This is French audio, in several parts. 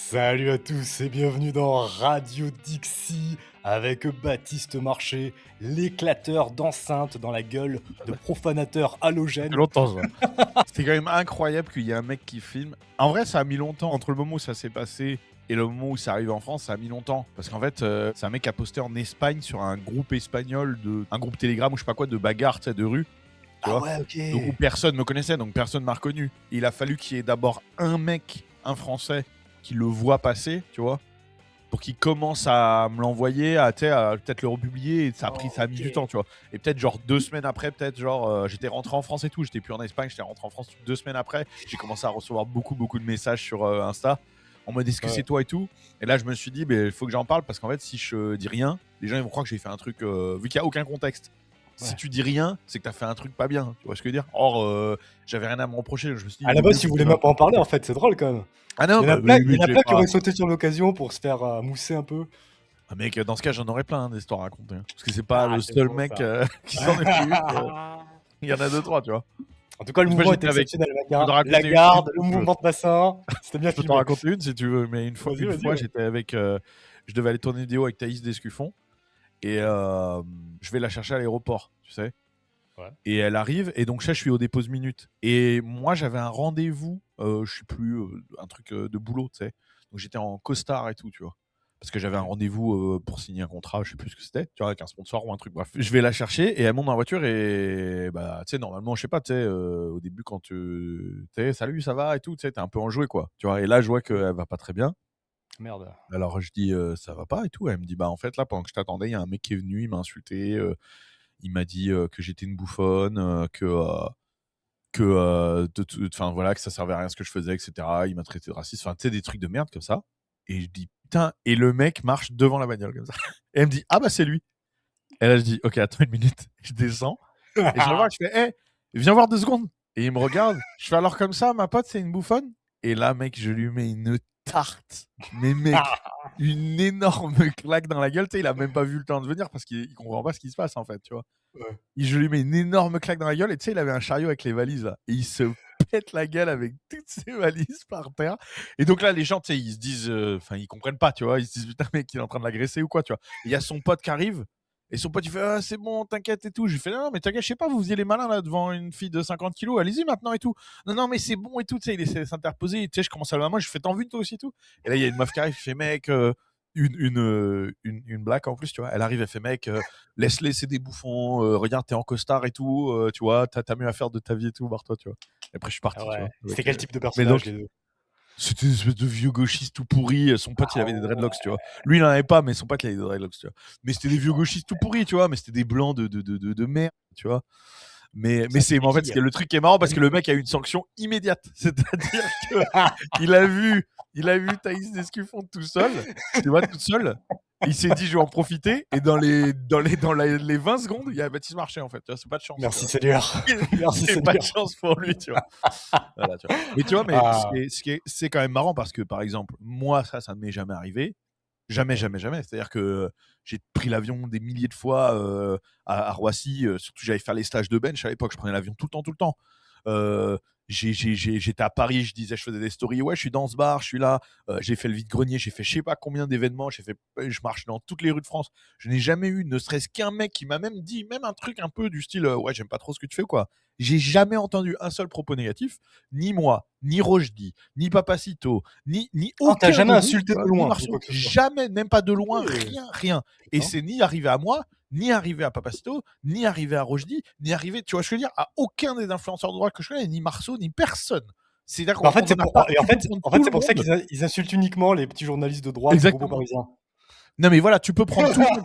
Salut à tous et bienvenue dans Radio Dixie avec Baptiste Marché, l'éclateur d'enceinte dans la gueule de profanateur Ça fait halogène. longtemps, ça. C'était quand même incroyable qu'il y ait un mec qui filme. En vrai, ça a mis longtemps. Entre le moment où ça s'est passé et le moment où ça arrive en France, ça a mis longtemps. Parce qu'en fait, c'est un mec qui a posté en Espagne sur un groupe espagnol, un groupe Telegram ou je sais pas quoi, de bagarre, tu sais, de rue. Tu Ah vois. ouais, ok. Donc où personne me connaissait, donc personne m'a reconnu. Il a fallu qu'il y ait d'abord un mec, un Français, qui le voit passer, tu vois, pour qu'il commence à me l'envoyer, à peut-être le republier, et ça a mis Ok. du temps, tu vois. Et peut-être genre 2 semaines après, j'étais rentré en France et tout, j'étais plus en Espagne, j'étais rentré en France 2 semaines après, j'ai commencé à recevoir beaucoup de messages sur Insta, en mode est-ce que Ouais. c'est toi et tout. Et là je me suis dit, il faut que j'en parle, parce qu'en fait si je dis rien, les gens ils vont croire que j'ai fait un truc, vu qu'il n'y a aucun contexte. Si Ouais. tu dis rien, c'est que t'as fait un truc pas bien, tu vois ce que je veux dire. Or, j'avais rien à me reprocher, donc je me suis dit, À il la vaut base, mieux tu que je voulais dise un même pas en truc. parler en fait, c'est drôle quand même. Ah non, Il y en a bah plein, oui, il y mais en a je vais plein qui pas. auraient sauté sur l'occasion pour se faire mousser un peu. Ah mec, dans ce cas, j'en aurais plein d'histoires à raconter, hein. Parce que c'est pas Ah, le c'est seul beau mec ça. qui s'en est pris une. Il y en a deux, trois, tu vois. En tout cas, le Une fois, mouvement est j'étais avec. exceptionnel, mec, Je peux te hein. La raconter garde, le si tu veux. mouvement de bassin, c'était bien Je peux t'en filmé. raconter une si tu veux, mais Vas-y, une vas-y, fois ouais. j'étais avec. Je devais aller tourner une vidéo avec Thaïs Descuffon et je vais la chercher à l'aéroport, tu sais. Ouais. Et elle arrive, et donc je suis au dépose minute. Et moi, j'avais un rendez-vous, je sais plus, un truc de boulot, tu sais. Donc j'étais en costard et tout, tu vois. Parce que j'avais un Ok. rendez-vous pour signer un contrat, je sais plus ce que c'était, tu vois, avec un sponsor ou un truc, bref. Je vais la chercher et elle monte dans la voiture et, bah, tu sais, normalement, je sais pas, tu sais, au début, quand tu sais, salut, ça va et tout, tu sais, t'es un peu enjoué, quoi. Tu vois, et là, je vois qu'elle va pas très bien. Merde. Alors je dis, ça va pas et tout. Elle me dit, bah, en fait, là, pendant que je t'attendais, il y a un mec qui est venu, il m'a insulté, il m'a dit que j'étais une bouffonne, enfin voilà, que ça servait à rien ce que je faisais, etc. Il m'a traité de raciste, enfin tu sais, des trucs de merde comme ça. Et je dis putain, et le mec marche devant la bagnole comme ça. Et elle me dit ah bah c'est lui. Et là je dis ok, attends une minute, je descends et je le vois, je fais hé, viens voir 2 secondes. Et il me regarde, je fais alors comme ça, ma pote c'est une bouffonne. Et là mec, je lui mets une tarte, mais mec, une énorme claque dans la gueule. Tu sais, il a même pas vu le temps de venir parce qu'il comprend pas ce qui se passe en fait, tu vois. Ouais. Je lui mets une énorme claque dans la gueule, et tu sais, il avait un chariot avec les valises là, et il se pète la gueule avec toutes ses valises par terre. Et donc là, les gens, tu sais, ils se disent, enfin, ils comprennent pas, tu vois, ils se disent putain, mec, il est en train de l'agresser ou quoi, tu vois. Il y a son pote qui arrive, et son pote il fait ah, c'est bon, t'inquiète et tout. Je lui fais non, mais t'inquiète, je sais pas, vous faisiez les malins là devant une fille de 50 kilos, allez-y maintenant et tout. Non, non, mais c'est bon et tout, tu sais, il essaie de s'interposer, et tu sais, je commence à lever la main, je fais t'en veux toi aussi et tout. Et là, il y a une meuf qui arrive, qui fait mec, une blague en plus, tu vois. Elle arrive, elle fait mec, laisse-les, c'est des bouffons, regarde, t'es en costard et tout, tu vois, t'as mieux à faire de ta vie et tout, barre-toi, tu vois. Et après, je suis Ah parti, tu ouais. vois. C'était Avec, quel type de Mais personnage, donc, les deux? c'était une espèce de vieux gauchiste tout pourri. Son pote, il Ah avait des dreadlocks, tu ouais. vois. Lui, il en avait pas, mais son pote, il avait des dreadlocks, tu vois. Mais c'était des vieux gauchistes tout pourris, tu vois. Mais c'était des blancs de merde, tu vois. Mais Ça, c'est, c'était en fait, qui? le truc qui est marrant, parce que le Quel- mec a eu une sanction immédiate. C'est-à-dire que il a vu, il a vu Thaïs Descuffon tout seul, tu vois, toute seule. Il s'est dit, je vais en profiter. Et les 20 secondes, il y a Baptiste Marchais, en fait. Tu vois, c'est pas de chance, tu Merci vois. Seigneur. Merci C'est pas de Seigneur. chance pour lui, tu vois. Voilà, tu vois. Mais tu vois, Ah c'est quand même marrant parce que, par exemple, moi, ça ne m'est jamais arrivé. Jamais, ouais. jamais, jamais. C'est-à-dire que j'ai pris l'avion des milliers de fois à Roissy. Surtout, j'allais faire les stages de bench à l'époque. Je prenais l'avion tout le temps, tout le temps. Euh, J'étais à Paris, je disais, je faisais des stories. Ouais, je suis dans ce bar, je suis là. J'ai fait le vide-grenier, j'ai fait je sais pas combien d'événements. Je marche dans toutes les rues de France. Je n'ai jamais eu, ne serait-ce qu'un mec qui m'a même dit, même un truc un peu du style, ouais, j'aime pas trop ce que tu fais, quoi. J'ai jamais entendu un seul propos négatif, ni moi, ni Rochdi, ni Papacito, ni Ah, t'as aucun jamais de nous, insulté tu vois, de ni loin ou Marceau, quoi que ce soit? jamais, même pas de loin, OK. rien, rien. Et D'accord. c'est ni arrivé à moi, ni arrivé à Papacito, ni arrivé à Rochdi, ni arrivé, tu vois ce que je veux dire, à aucun des influenceurs de droite que je connais, ni Marceau, ni personne. C'est-à-dire Bah, qu'on en fait, on c'est en a pour pas, et tu peux prendre tout c'est le pour ça monde. qu'ils insultent uniquement les petits journalistes de droite ou bobos Exactement. parisiens. Non, mais voilà, tu peux prendre tout le monde.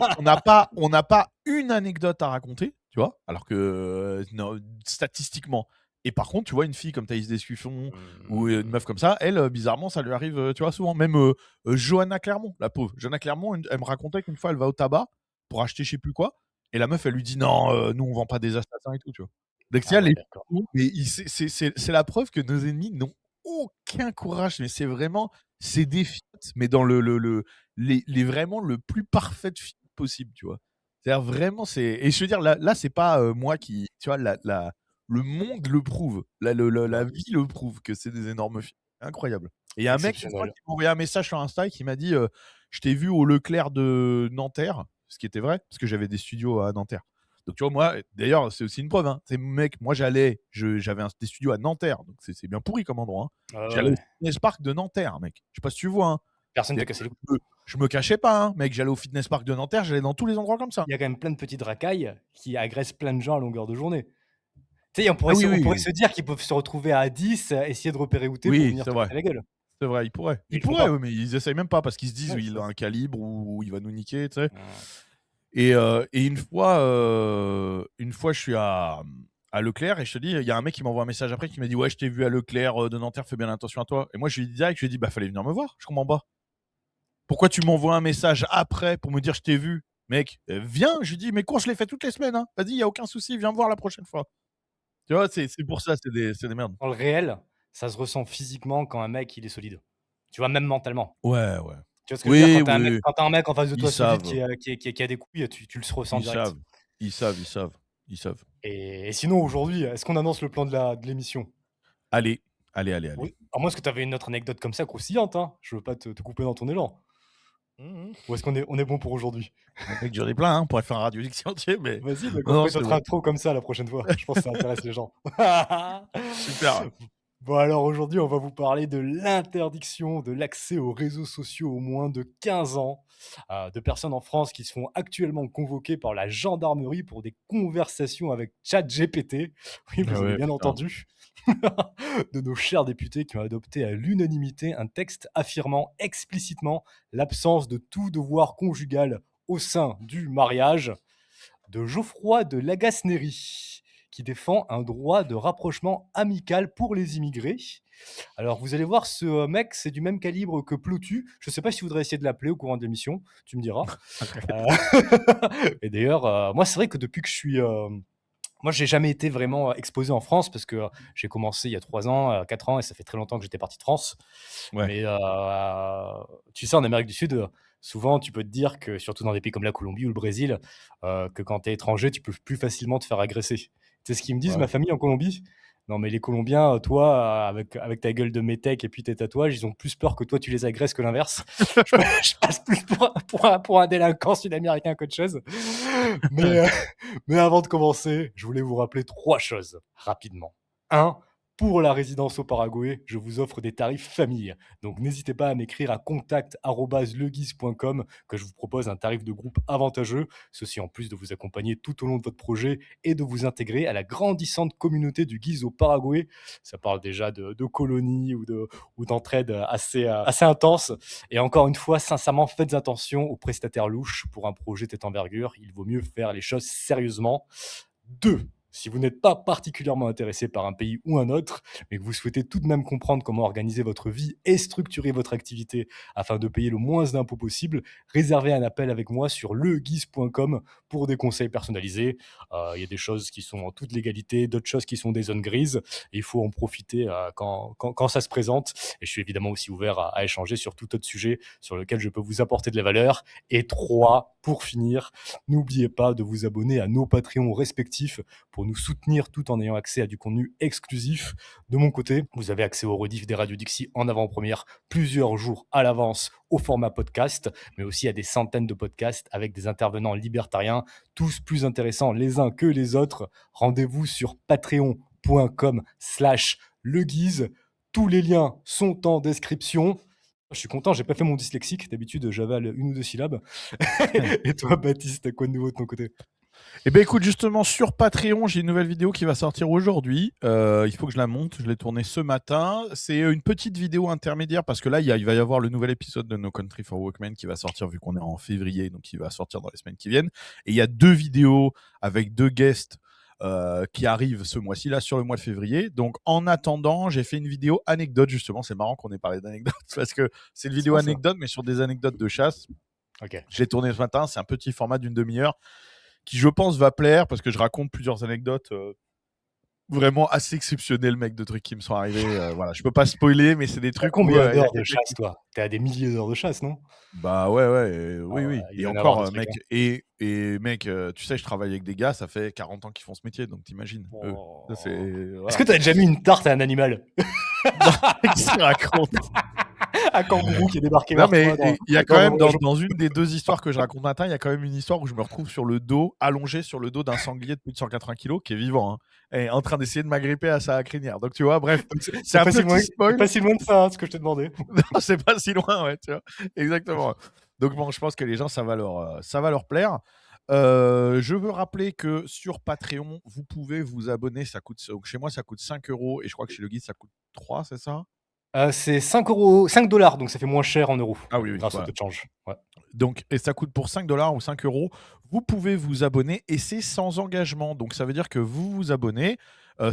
On n'a pas une anecdote à raconter, tu vois, alors que non, statistiquement. Et par contre, tu vois, une fille comme Thaïs Descuffon ou une Mmh. meuf comme ça, elle, bizarrement, ça lui arrive, tu vois, souvent. Même Johanna Clermont, la pauvre. Johanna Clermont, elle me racontait qu'une fois, elle va au tabac pour acheter je sais plus quoi. Et la meuf, elle lui dit non, nous, on vend pas des assassins et tout, tu vois. Donc, Ah c'est ouais, les. d'accord. Mais c'est la preuve que nos ennemis n'ont aucun courage. Mais c'est vraiment. C'est des fiottes, mais dans vraiment le plus parfait film possible, tu vois. C'est-à-dire vraiment, et je veux dire, là c'est pas moi qui, tu vois, le monde le prouve, la Ouais. vie le prouve que c'est des énormes films. Incroyable. Et il y a un mec une fois Exceptionnel. qui m'a envoyé un message sur Insta et qui m'a dit je t'ai vu au Leclerc de Nanterre, ce qui était vrai, parce que j'avais des studios à Nanterre. Donc tu vois, moi, d'ailleurs, c'est aussi une preuve. Hein. Mec, moi j'avais des studios à Nanterre, donc c'est bien pourri comme endroit. Hein. Ouais, J'allais au ouais. fitness park de Nanterre, mec. Je sais pas si tu vois. Hein. Personne t'a Et cassé les couilles. je me cachais pas, hein, mec. J'allais au fitness park de Nanterre, j'allais dans tous les endroits comme ça. Il y a quand même plein de petites racailles qui agressent plein de gens à longueur de journée. Tu sais, on Ah pourrait oui, se on oui, pourrait oui. se dire qu'ils peuvent se retrouver à 10, essayer de repérer où tu es pour Oui, venir c'est te vrai. casser la gueule. C'est vrai, ils pourraient. Ils Ils le font pourraient, oui, pas. mais ils essayent même pas parce qu'ils se disent Ouais, il c'est a ça. un calibre ou il va nous niquer, tu sais. Mmh. Et une fois, je suis à Leclerc et je te dis, il y a un mec qui m'envoie un message après qui m'a dit ouais, je t'ai vu à Leclerc de Nanterre, fais bien attention à toi. Et moi, je lui dis direct, je lui dis bah fallait venir me voir, je comprends pas. Pourquoi tu m'envoies un message après pour me dire je t'ai vu, mec viens. Je lui dis mes cours je les fais toutes les semaines, hein. Vas-y, il y a aucun souci, viens me voir la prochaine fois. Tu vois, c'est pour ça, c'est des merdes. Dans le réel, ça se ressent physiquement quand un mec, il est solide. Tu vois? Même mentalement. Ouais, ouais. Tu vois ce que je veux dire? Oui, oui, Quand tu un mec en face de ils toi solide savent, qui a des couilles, tu le ressens ils direct. savent, ils savent, ils savent, ils savent. Et sinon aujourd'hui, est-ce qu'on annonce le plan de l'émission? Allez, allez, allez, allez. Oui. À moins que tu avais une autre anecdote comme ça croustillante, hein? Je veux pas te couper dans ton élan. Mmh. Ou est-ce qu'on est bon pour aujourd'hui? Mec, j'en ai plein, hein, on pourrait faire un radio Dixie entier, mais Vas-y, donc on non, non, fait c'est notre bon. intro comme ça la prochaine fois. Je pense que ça intéresse les gens. Super. Bon alors aujourd'hui, on va vous parler de l'interdiction de l'accès aux réseaux sociaux aux moins de 15 ans, de personnes en France qui se font actuellement convoquer par la gendarmerie pour des conversations avec ChatGPT. Oui, Ah vous avez ouais, bien putain. entendu. De nos chers députés qui ont adopté à l'unanimité un texte affirmant explicitement l'absence de tout devoir conjugal au sein du mariage, de Geoffroy de Lagasnerie, qui défend un droit de rapprochement amical pour les immigrés. Alors, vous allez voir, ce mec, c'est du même calibre que Plotu. Je ne sais pas si tu voudrais essayer de l'appeler au courant de l'émission, tu me diras. Euh, Et d'ailleurs, moi, c'est vrai que depuis que je suis. Moi, j'ai jamais été vraiment exposé en France parce que j'ai commencé il y a 3 ans, 4 ans, et ça fait très longtemps que j'étais parti de France. Ouais. Mais tu sais, en Amérique du Sud, souvent, tu peux te dire que, surtout dans des pays comme la Colombie ou le Brésil, que quand tu es étranger, tu peux plus facilement te faire agresser. Tu sais ce qu'ils me disent, Ouais. ma famille en Colombie? Non, mais les Colombiens, toi, avec ta gueule de métèque et puis tes tatouages, ils ont plus peur que toi, tu les agresses que l'inverse. Je, je passe plus pour un délinquant sud-américain qu'autre chose. Mais, mais avant de commencer, je voulais vous rappeler 3 choses rapidement. 1, pour la résidence au Paraguay, je vous offre des tarifs famille. Donc n'hésitez pas à m'écrire à contact@leguiz.com que je vous propose un tarif de groupe avantageux. Ceci en plus de vous accompagner tout au long de votre projet et de vous intégrer à la grandissante communauté du Guiz au Paraguay. Ça parle déjà de colonies ou d'entraide assez intense. Et encore une fois, sincèrement, faites attention aux prestataires louches pour un projet de cette envergure. Il vaut mieux faire les choses sérieusement. 2, si vous n'êtes pas particulièrement intéressé par un pays ou un autre, mais que vous souhaitez tout de même comprendre comment organiser votre vie et structurer votre activité afin de payer le moins d'impôts possible, réservez un appel avec moi sur leguiz.com pour des conseils personnalisés. Il y a des choses qui sont en toute légalité, d'autres choses qui sont des zones grises, et il faut en profiter quand ça se présente. Et je suis évidemment aussi ouvert à échanger sur tout autre sujet sur lequel je peux vous apporter de la valeur. Et 3, pour finir, n'oubliez pas de vous abonner à nos Patreons respectifs pour nous soutenir tout en ayant accès à du contenu exclusif. De mon côté, vous avez accès aux rediffs des radios Dixie en avant-première plusieurs jours à l'avance au format podcast, mais aussi à des centaines de podcasts avec des intervenants libertariens, tous plus intéressants les uns que les autres. Rendez-vous sur patreon.com/leguize. Tous les liens sont en description. Je suis content, j'ai pas fait mon dyslexique. D'habitude, j'avale une ou deux syllabes. Et toi, Baptiste, t'as quoi de nouveau de ton côté? Eh ben écoute, justement, sur Patreon, j'ai une nouvelle vidéo qui va sortir aujourd'hui. Il faut que je la monte. Je l'ai tournée ce matin. C'est une petite vidéo intermédiaire parce que là, il va y avoir le nouvel épisode de No Country for Walkmen qui va sortir vu qu'on est en février, donc il va sortir dans les semaines qui viennent. Et il y a 2 vidéos avec 2 guests qui arrivent ce mois-ci, là, sur le mois de février. Donc, en attendant, j'ai fait une vidéo anecdote, justement. C'est marrant qu'on ait parlé d'anecdote parce que c'est une C'est vidéo bon ça. anecdote, mais sur des anecdotes de chasse. Ok. Je l'ai tournée ce matin. C'est un petit format d'une demi-heure qui, je pense, va plaire parce que je raconte plusieurs anecdotes vraiment assez exceptionnels, mec, de trucs qui me sont arrivés. Voilà, je peux pas spoiler, mais c'est des T'as trucs où combien il y a d'heures de quelqu'un chasse, qui. toi? T'es à des milliers d'heures de chasse, non? Bah ouais, ouais, Ah oui, ouais, oui. il Et doit y en avoir encore, des trucs, mec, hein. et mec, tu sais, je travaille avec des gars, ça fait 40 ans qu'ils font ce métier, donc t'imagines, eux. Ça, Oh. c'est. Est-ce que Voilà. tu as déjà mis une tarte à un animal? Non, qu'est-ce qu'il raconte? Un kangourou qui est débarqué Non, vers mais toi dans il y a quand dans un même, voyage. dans une des deux histoires que je raconte matin, il y a quand même une histoire où je me retrouve sur le dos, allongé sur le dos d'un sanglier de plus de 180 kilos, qui est vivant, hein, et en train d'essayer de m'agripper à sa crinière. Donc, tu vois, bref, Donc c'est c'est un petit c'est spoil. pas si loin de ça, hein, ce que je t'ai demandé. Non, c'est pas si loin, ouais, tu vois. Exactement. Donc bon, je pense que les gens, ça va leur plaire. Je veux rappeler que sur Patreon, vous pouvez vous abonner. Ça coûte, donc chez moi, ça coûte 5 euros et je crois que chez le guide, ça coûte 3, c'est ça? C'est 5 €, donc ça fait moins cher en euros, Ah oui, oui, grâce au voilà. taux de change. Ouais. Donc, et ça coûte pour 5 dollars ou 5 euros. Vous pouvez vous abonner et c'est sans engagement. Donc, ça veut dire que vous vous abonnez.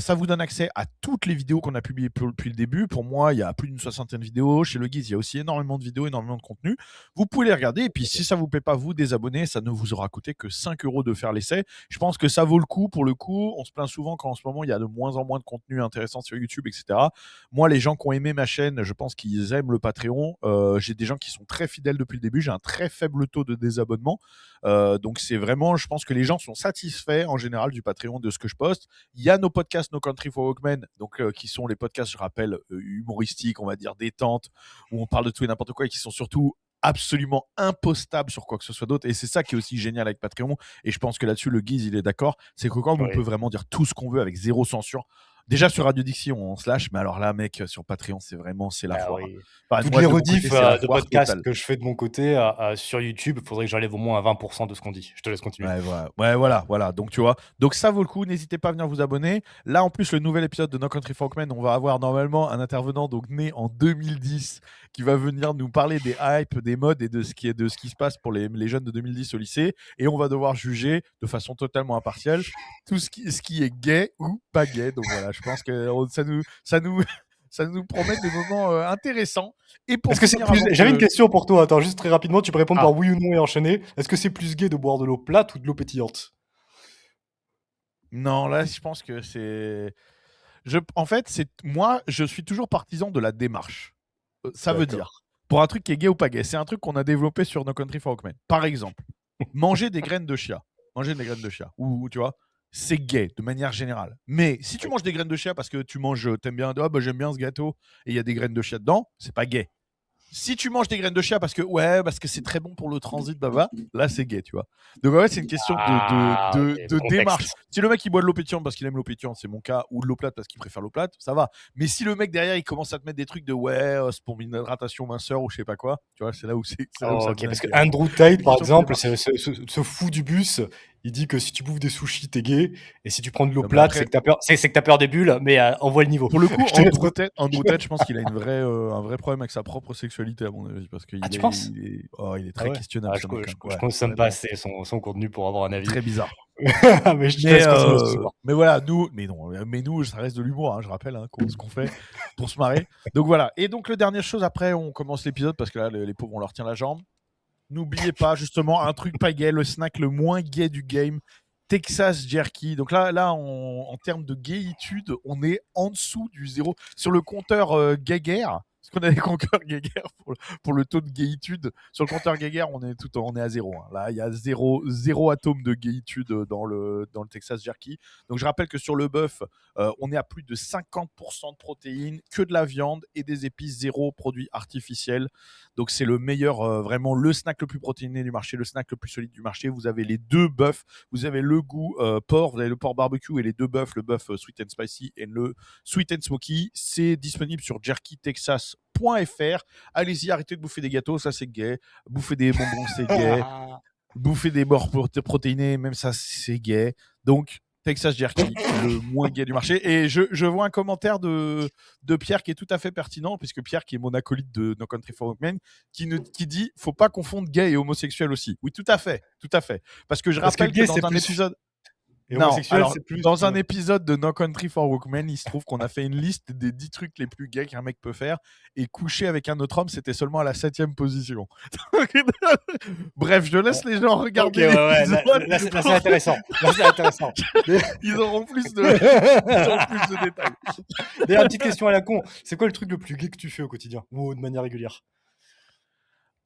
Ça vous donne accès à toutes les vidéos qu'on a publiées depuis le début. Pour moi, il y a plus d'une soixantaine de vidéos. Chez Le Guise, il y a aussi énormément de vidéos, énormément de contenu. Vous pouvez les regarder. Et puis, OK. si ça vous plaît pas, vous désabonner. Ça ne vous aura coûté que 5 euros de faire l'essai. Je pense que ça vaut le coup. Pour le coup, on se plaint souvent qu'en ce moment, il y a de moins en moins de contenu intéressant sur YouTube, etc. Moi, les gens qui ont aimé ma chaîne, je pense qu'ils aiment le Patreon. J'ai des gens qui sont très fidèles depuis le début. J'ai un très faible taux de désabonnement. Donc, c'est vraiment, je pense que les gens sont satisfaits en général du Patreon de ce que je poste. Il y a nos podcasts No Country for Walkmen, donc qui sont les podcasts, je rappelle, humoristiques, on va dire détente, où on parle de tout et n'importe quoi et qui sont surtout absolument impostables sur quoi que ce soit d'autre. Et c'est ça qui est aussi génial avec Patreon. Et je pense que là-dessus, le Guise, il est d'accord. C'est que quand on peut Ouais. vraiment dire tout ce qu'on veut avec zéro censure. Déjà sur Radio Dixie, on se lâche, mais alors là, mec, sur Patreon, c'est la Bah foire. oui. Enfin, Toutes moi, les de mon côté, rediffs, c'est la de foire podcasts totale. que je fais de mon côté, sur YouTube, il faudrait que j'enlève au moins à 20 % de ce qu'on dit. Je te laisse continuer. Ouais, voilà. Ouais, voilà, voilà. Donc, tu vois. Donc, ça vaut le coup. N'hésitez pas à venir vous abonner. Là, en plus, le nouvel épisode de No Country for Walkmen, on va avoir normalement un intervenant donc né en 2010 qui va venir nous parler des hypes, des modes et de ce qui se passe pour les jeunes de 2010 au lycée. Et on va devoir juger de façon totalement impartiale tout ce qui est gay ou pas gay. Donc, voilà, je pense que ça nous promet des moments intéressants. Et pour Est-ce que c'est finir, plus avant J'avais une que. question pour toi, attends, juste très rapidement, tu peux répondre Ah, par oui ou non et enchaîner. Est-ce que c'est plus gai de boire de l'eau plate ou de l'eau pétillante? non, là, je pense que c'est. En fait, moi, je suis toujours partisan de la démarche. Ça veut D'accord. dire, pour un truc qui est gay ou pas gay, c'est un truc qu'on a développé sur No Country for Walkmen. Par exemple, manger des graines de chia. Manger des graines de chia. Ou tu vois, c'est gay de manière générale. Mais si tu OK. manges des graines de chia parce que t'aimes bien, ah bah j'aime bien ce gâteau et il y a des graines de chia dedans, c'est pas gay. Si tu manges des graines de chia parce que c'est très bon pour le transit, là c'est gay, tu vois. Donc en fait, c'est une question Ah, OK, le de démarche. contexte. Si le mec il boit de l'eau pétillante parce qu'il aime l'eau pétillante, c'est mon cas, ou de l'eau plate parce qu'il préfère l'eau plate, ça va. Mais si le mec derrière il commence à te mettre des trucs de c'est pour une hydratation minceur ou je sais pas quoi, tu vois, c'est là où Oh, ça OK, devient parce que gay. Andrew C'est Tate, une par question de exemple, démarche. ce fou du bus, il dit que si tu bouffes des sushis, tu es gay et si tu prends de l'eau Non, mais plate, après, c'est que tu as peur c'est que tu peur des bulles, mais envoie le niveau. pour le coup, Je te laisse Andrew Tate, je pense qu'il a un vrai problème avec sa propre sexualité, à mon avis, parce Ah, qu'il tu est, penses? il est Ah très ouais? questionnable, Ah, ce mec, hein. je Ouais, consomme pas honnêtement, assez son contenu pour avoir un avis. très bizarre. Mais je te laisse continuer, excuse-moi. Mais voilà, nous, ça reste de l'humour, hein, je rappelle, hein, ce qu'on fait pour se marrer. Donc voilà. Et donc, la dernière chose, après, on commence l'épisode parce que là, les pauvres, on leur tient la jambe. N'oubliez pas, justement, un truc pas gay, le snack le moins gay du game, Texas Jerky. Donc là en termes de gayitude, on est en dessous du zéro. Sur le compteur Geiger, parce qu'on a des compteurs Geiger pour le taux de gayitude. Sur le compteur Geiger, on est à zéro, hein. Là, il y a zéro atome de gayitude dans le Texas Jerky. Donc je rappelle que sur le bœuf, on est à plus de 50% de protéines, que de la viande et des épices, zéro produits artificiels. Donc c'est le meilleur, vraiment le snack le plus protéiné du marché, le snack le plus solide du marché. Vous avez les deux bœufs, vous avez le goût porc, vous avez le porc barbecue et les deux bœufs, le bœuf sweet and spicy et le sweet and smoky. C'est disponible sur jerkytexas.fr. Allez-y, arrêtez de bouffer des gâteaux, ça c'est gay. Bouffer des bonbons, c'est gay. Bouffer des bords protéinés, même ça c'est gay. Donc Texas Jerky, le moins gay du marché. Et je vois un commentaire de Pierre qui est tout à fait pertinent, puisque Pierre, qui est mon acolyte de No Country for Walkmen, qui dit faut pas confondre gay et homosexuel aussi. Oui, tout à fait, tout à fait. Parce que je Parce que rappelle que gay, c'est dans un plus épisode. Et Non, homosexuel, alors, c'est plus. dans un épisode de No Country for Women, il se trouve qu'on a fait une liste des 10 trucs les plus gays qu'un mec peut faire, et coucher avec un autre homme, c'était seulement à la 7e position. Bref, je laisse les gens Ok, regarder ouais, ouais, l'épisode. là, c'est intéressant. Là, c'est intéressant. Ils auront plus de détails. D'ailleurs, petite question à la con. C'est quoi le truc le plus gay que tu fais au quotidien ou de manière régulière?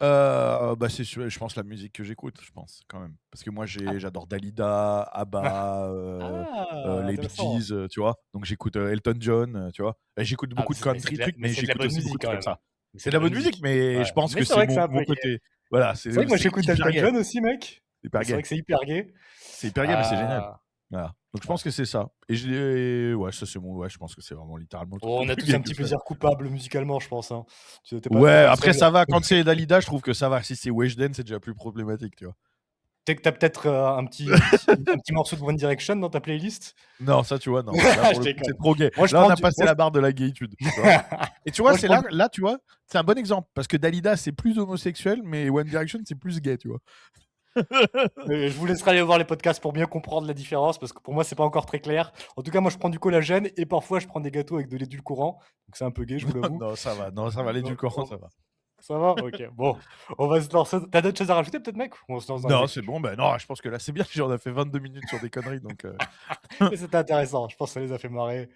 Bah c'est sûr, je pense la musique que j'écoute, je pense quand même. Parce que moi j'adore Dalida, ABBA, Ah, les Bee intéressant. Gees, tu vois. Donc j'écoute Elton John, tu vois. Et j'écoute Ah, beaucoup de mais c'est country de la, trucs, mais mais c'est de la j'écoute bonne aussi beaucoup musique de quand trucs même, comme hein. ça. Mais c'est C'est de de la la bonne bonne musique, musique. mais je Ouais. pense Mais que c'est c'est vrai que c'est mon, un mon peu gay. côté. Voilà, C'est vrai que moi c'est j'écoute hyper Elton gay. John aussi, mec. C'est hyper C'est vrai gay. que c'est hyper gay. C'est hyper gay, mais c'est génial. Ah, Voilà. Donc je ouais. pense que c'est ça. Ouais, ça c'est mon. Ouais, je pense que c'est vraiment littéralement le truc Oh, le on a plus tous gay un que petit je fais. plaisir coupable musicalement, je pense, hein. T'es Ouais, pas le après seul. ça va. Quand c'est Dalida, je trouve que ça va. Si c'est Weshden, c'est déjà plus problématique, tu vois. T'as peut-être un petit morceau de One Direction dans ta playlist? Non, ça, tu vois, non. Là, pour Je le coup, déconne. c'est trop gay. Moi, je Là, on prends a du. passé la barre de la gayitude, tu vois. Et tu vois, Moi, je c'est prends là, du. là, tu vois, c'est un bon exemple. Parce que Dalida, c'est plus homosexuel, mais One Direction, c'est plus gay, tu vois. Je vous laisserai aller voir les podcasts pour bien comprendre la différence parce que pour moi, c'est pas encore très clair. En tout cas, moi, je prends du collagène et parfois, je prends des gâteaux avec de l'édulcorant. Donc, c'est un peu gay, je vous l'avoue. Non, ça va. Non, ça va. L'édulcorant, ça va. Ça va? Ok. Bon, on va se lancer. T'as d'autres choses à rajouter, peut-être, mec? Ou on se lance dans les Non, c'est actus? bon. Ben non, je pense que là, c'est bien. On a fait 22 minutes sur des conneries, donc. Mais c'était intéressant. Je pense que ça les a fait marrer.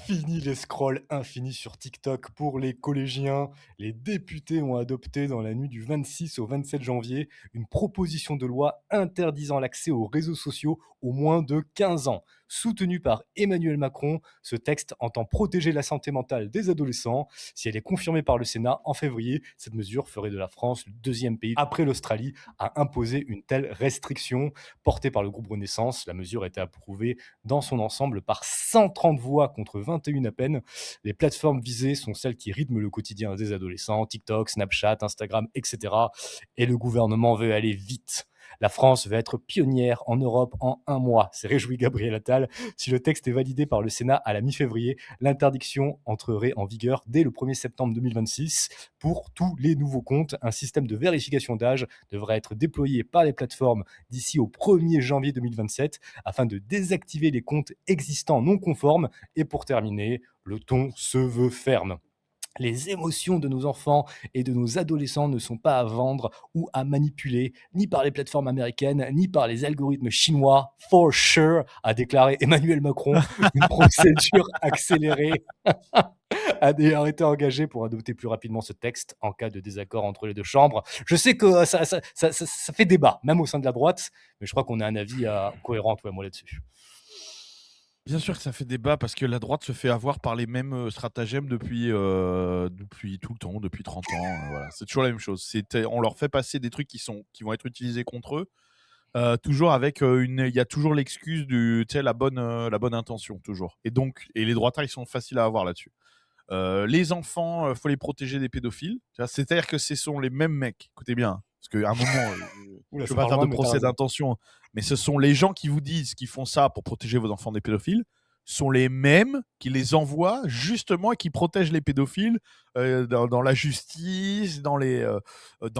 Fini les scrolls infinis sur TikTok pour les collégiens. Les députés ont adopté dans la nuit du 26 au 27 janvier une proposition de loi interdisant l'accès aux réseaux sociaux aux moins de 15 ans. Soutenu par Emmanuel Macron, ce texte entend protéger la santé mentale des adolescents. Si elle est confirmée par le Sénat en février, cette mesure ferait de la France le deuxième pays après l'Australie à imposer une telle restriction. Portée par le groupe Renaissance, la mesure a été approuvée dans son ensemble par 130 voix contre 21 à peine. Les plateformes visées sont celles qui rythment le quotidien des adolescents, TikTok, Snapchat, Instagram, etc. Et le gouvernement veut aller vite. La France veut être pionnière en Europe en un mois, s'est réjoui Gabriel Attal. Si le texte est validé par le Sénat à la mi-février, l'interdiction entrerait en vigueur dès le 1er septembre 2026 pour tous les nouveaux comptes. Un système de vérification d'âge devrait être déployé par les plateformes d'ici au 1er janvier 2027 afin de désactiver les comptes existants non conformes. Et pour terminer, le ton se veut ferme. Les émotions de nos enfants et de nos adolescents ne sont pas à vendre ou à manipuler, ni par les plateformes américaines, ni par les algorithmes chinois, for sure, a déclaré Emmanuel Macron. Une procédure accélérée a d'ailleurs été engagée pour adopter plus rapidement ce texte en cas de désaccord entre les deux chambres. Je sais que ça fait débat, même au sein de la droite, mais je crois qu'on a un avis cohérent, toi et moi, là-dessus. Bien sûr que ça fait débat parce que la droite se fait avoir par les mêmes stratagèmes depuis tout le temps, depuis 30 ans. Voilà. C'est toujours la même chose. On leur fait passer des trucs qui vont être utilisés contre eux. Toujours avec il y a toujours l'excuse la bonne intention, toujours. Et les droitards, ils sont faciles à avoir là-dessus. Les enfants, faut les protéger des pédophiles. C'est-à-dire que ce sont les mêmes mecs. Écoutez bien, parce qu'à un moment, Oula, je ça veux pas parle faire de loin, mais t'as procès raison. d'intention, mais ce sont les gens qui vous disent qu'ils font ça pour protéger vos enfants des pédophiles, sont les mêmes qui les envoient justement et qui protègent les pédophiles dans la justice, À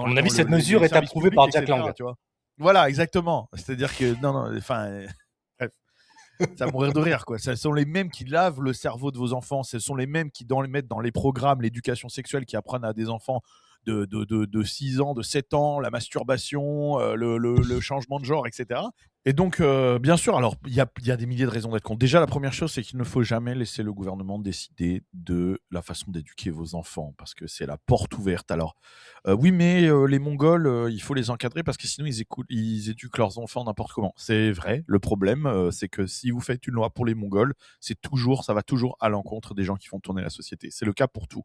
mon avis, cette mesure les est services approuvée publics, par Jack etc. Lang. Tu vois. Voilà, exactement. C'est-à-dire que non, non, enfin. Bref. Ça va mourir de rire, quoi. Ce sont les mêmes qui lavent le cerveau de vos enfants. Ce sont les mêmes qui mettent dans les programmes l'éducation sexuelle, qui apprennent à des enfants de 6 ans, de 7 ans, la masturbation, le changement de genre, etc. Et donc, bien sûr, alors, il y a des milliers de raisons d'être contre. Déjà, la première chose, c'est qu'il ne faut jamais laisser le gouvernement décider de la façon d'éduquer vos enfants, parce que c'est la porte ouverte. Alors, oui, mais les Mongols, il faut les encadrer, parce que sinon, ils éduquent leurs enfants n'importe comment. C'est vrai. Le problème, c'est que si vous faites une loi pour les Mongols, ça va toujours à l'encontre des gens qui font tourner la société. C'est le cas pour tout.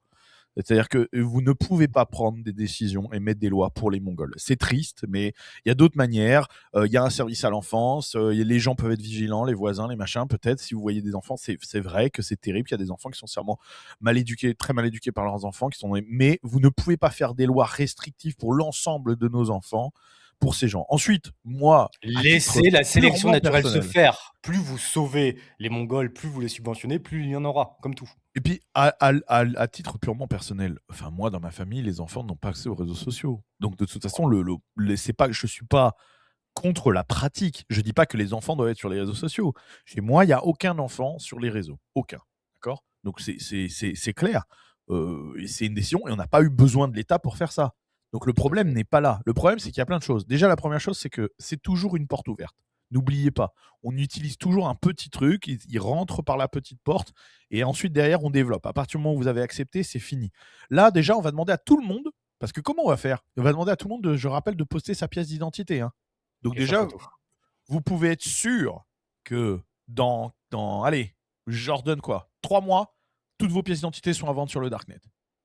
C'est-à-dire que vous ne pouvez pas prendre des décisions et mettre des lois pour les Mongols. C'est triste, mais il y a d'autres manières. Il y a un service à l'enfance. Les gens peuvent être vigilants, les voisins, les machins. Peut-être, si vous voyez des enfants, c'est vrai que c'est terrible. Il y a des enfants qui sont sûrement mal éduqués, très mal éduqués par leurs enfants. Mais vous ne pouvez pas faire des lois restrictives pour l'ensemble de nos enfants, pour ces gens. Ensuite, moi, à titre Laissez la sélection purement naturelle se personnel, faire. Plus vous sauvez les Mongols, plus vous les subventionnez, plus il y en aura, comme tout. et puis, à titre purement personnel, enfin, moi, dans ma famille, les enfants n'ont pas accès aux réseaux sociaux. Donc, de toute façon, c'est pas, je suis pas contre la pratique. Je dis pas que les enfants doivent être sur les réseaux sociaux. Chez moi, il y a aucun enfant sur les réseaux. Aucun. D'accord? Donc c'est clair. Et c'est une décision et on n'a pas eu besoin de l'État pour faire ça. Donc le Tout à problème fait. n'est pas là. Le problème, c'est qu'il y a plein de choses. Déjà, la première chose, c'est que c'est toujours une porte ouverte. N'oubliez pas, on utilise toujours un petit truc, il rentre par la petite porte et ensuite derrière on développe. À partir du moment où vous avez accepté, c'est fini. Là, déjà, on va demander à tout le monde, parce que comment on va faire? On va demander à tout le monde, je rappelle, de poster sa pièce d'identité, hein. Donc Et sa déjà, photo. vous pouvez être sûr que allez, je leur donne quoi 3 mois, toutes vos pièces d'identité sont à vendre sur le Darknet.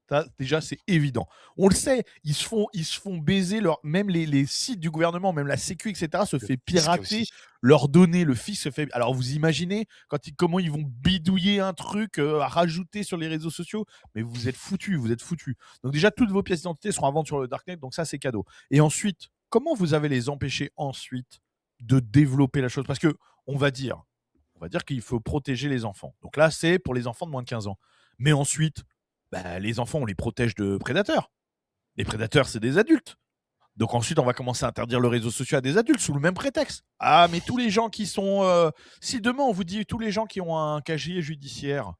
Ça, déjà, c'est évident. On le sait, ils se font baiser, même les sites du gouvernement, même la Sécu, etc., se Le fait fisc pirater, aussi. leurs données, le fisc se fait. Alors, vous imaginez comment ils vont bidouiller un truc à rajouter sur les réseaux sociaux, mais vous êtes foutus, vous êtes foutus. Donc, déjà, toutes vos pièces d'identité seront à vendre sur le Darknet, donc ça, c'est cadeau. Et ensuite, comment vous avez les empêcher ensuite de développer la chose? Parce que on va dire qu'il faut protéger les enfants. Donc là, c'est pour les enfants de moins de 15 ans. Mais ensuite, bah, les enfants, on les protège de prédateurs. Les prédateurs, c'est des adultes. Donc ensuite, on va commencer à interdire le réseau social à des adultes sous le même prétexte. Ah, mais tous les gens qui sont... si demain, on vous dit tous les gens qui ont un casier judiciaire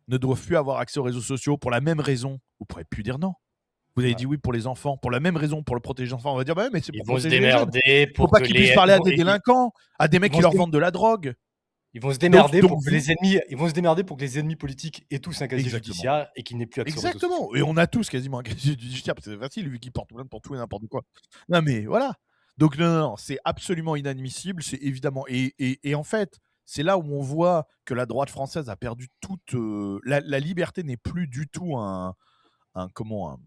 ne doivent plus avoir accès aux réseaux sociaux pour la même raison, vous ne pourrez plus dire non. Vous avez Ouais. dit oui pour les enfants, pour la même raison, pour le protéger les enfants. On va dire, bah ouais, mais c'est Ils pour vont se protéger les jeunes. démerder Il ne faut pour pas que qu'ils puissent les parler à des délinquants, à des mecs ils vont qui se leur dé vendent de la drogue. ils vont se Donc, démerder donc pour que vous, les ennemis ils vont se démerder pour que les ennemis politiques aient tous un casier exactement. judiciaire et qu'ils n'aient plus accès aux réseaux sociaux. Exactement. Et on a tous quasiment un casier judiciaire, parce que c'est facile, vu qu'ils portent plainte pour tout et n'importe quoi. Non, mais voilà. Donc, non, non, non, c'est absolument inadmissible. C'est évidemment. Et en fait, c'est là où on voit que la droite française a perdu toute. La liberté n'est plus du tout comment,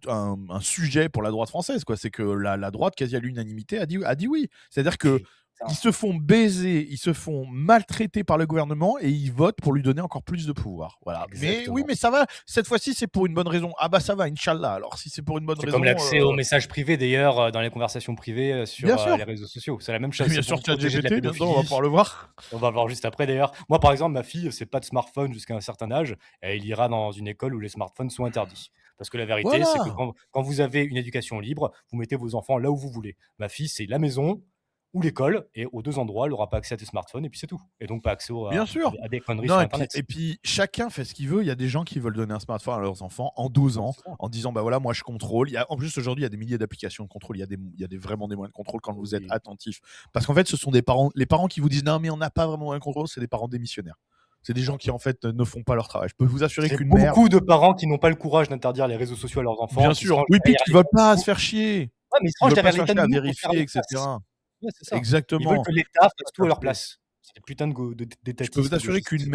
un sujet pour la droite française, quoi. C'est que la droite, quasi à l'unanimité, a dit oui. C'est-à-dire que ils se font baiser, ils se font maltraiter par le gouvernement et ils votent pour lui donner encore plus de pouvoir. Voilà. Mais oui, Exactement. mais ça va. Cette fois-ci, c'est pour une bonne raison. Ah bah ça va, Inch'Allah. Alors si c'est pour une bonne C'est comme raison, l'accès aux messages privés d'ailleurs, dans les conversations privées, bien sur, les sûr. réseaux sociaux. C'est la même chose, Bien c'est sûr, pour protéger de la ChatGPT, bien sûr, on va pédophilie. pouvoir le voir. On va le voir juste après d'ailleurs. Moi, par exemple, ma fille, c'est pas de smartphone jusqu'à un certain âge et elle ira dans une école où les smartphones sont interdits. Parce que la vérité, c'est que Voilà. quand vous avez une éducation libre, vous mettez vos enfants là où vous voulez. Ma fille, c'est la maison ou l'école et aux 2 endroits, elle aura pas accès à tes smartphones et puis c'est tout et donc pas accès Bien sûr. à des conneries Non, sur et puis, internet. et puis chacun fait ce qu'il veut. Il y a des gens qui veulent donner un smartphone à leurs enfants en 12 Ouais, ans c'est ça. en disant bah voilà, moi je contrôle. En plus, aujourd'hui, il y a des milliers d'applications de contrôle. Vraiment des moyens de contrôle quand vous êtes Oui. attentif. Parce qu'en fait, ce sont des parents, les parents qui vous disent non, mais on n'a pas vraiment un contrôle, c'est des parents démissionnaires. C'est des gens qui en fait ne font pas leur travail. Je peux vous assurer C'est qu'une mère, beaucoup de parents qui n'ont pas le courage d'interdire les réseaux sociaux à leurs enfants, bien qui se sûr, rangent oui, puis derrière qui les veulent pas se tabous. faire chier. Ouais, mais ils se Ils rangent veulent pas derrière se les faire chier à tabous pour faire vérifier, les classes. etc. Ouais, c'est ça. Ils veulent Exactement. que l'État fasse tout à Faire leur chier. place. C'est des putains de go de Je peux vous d'étatistes assurer qu'une gauchistes.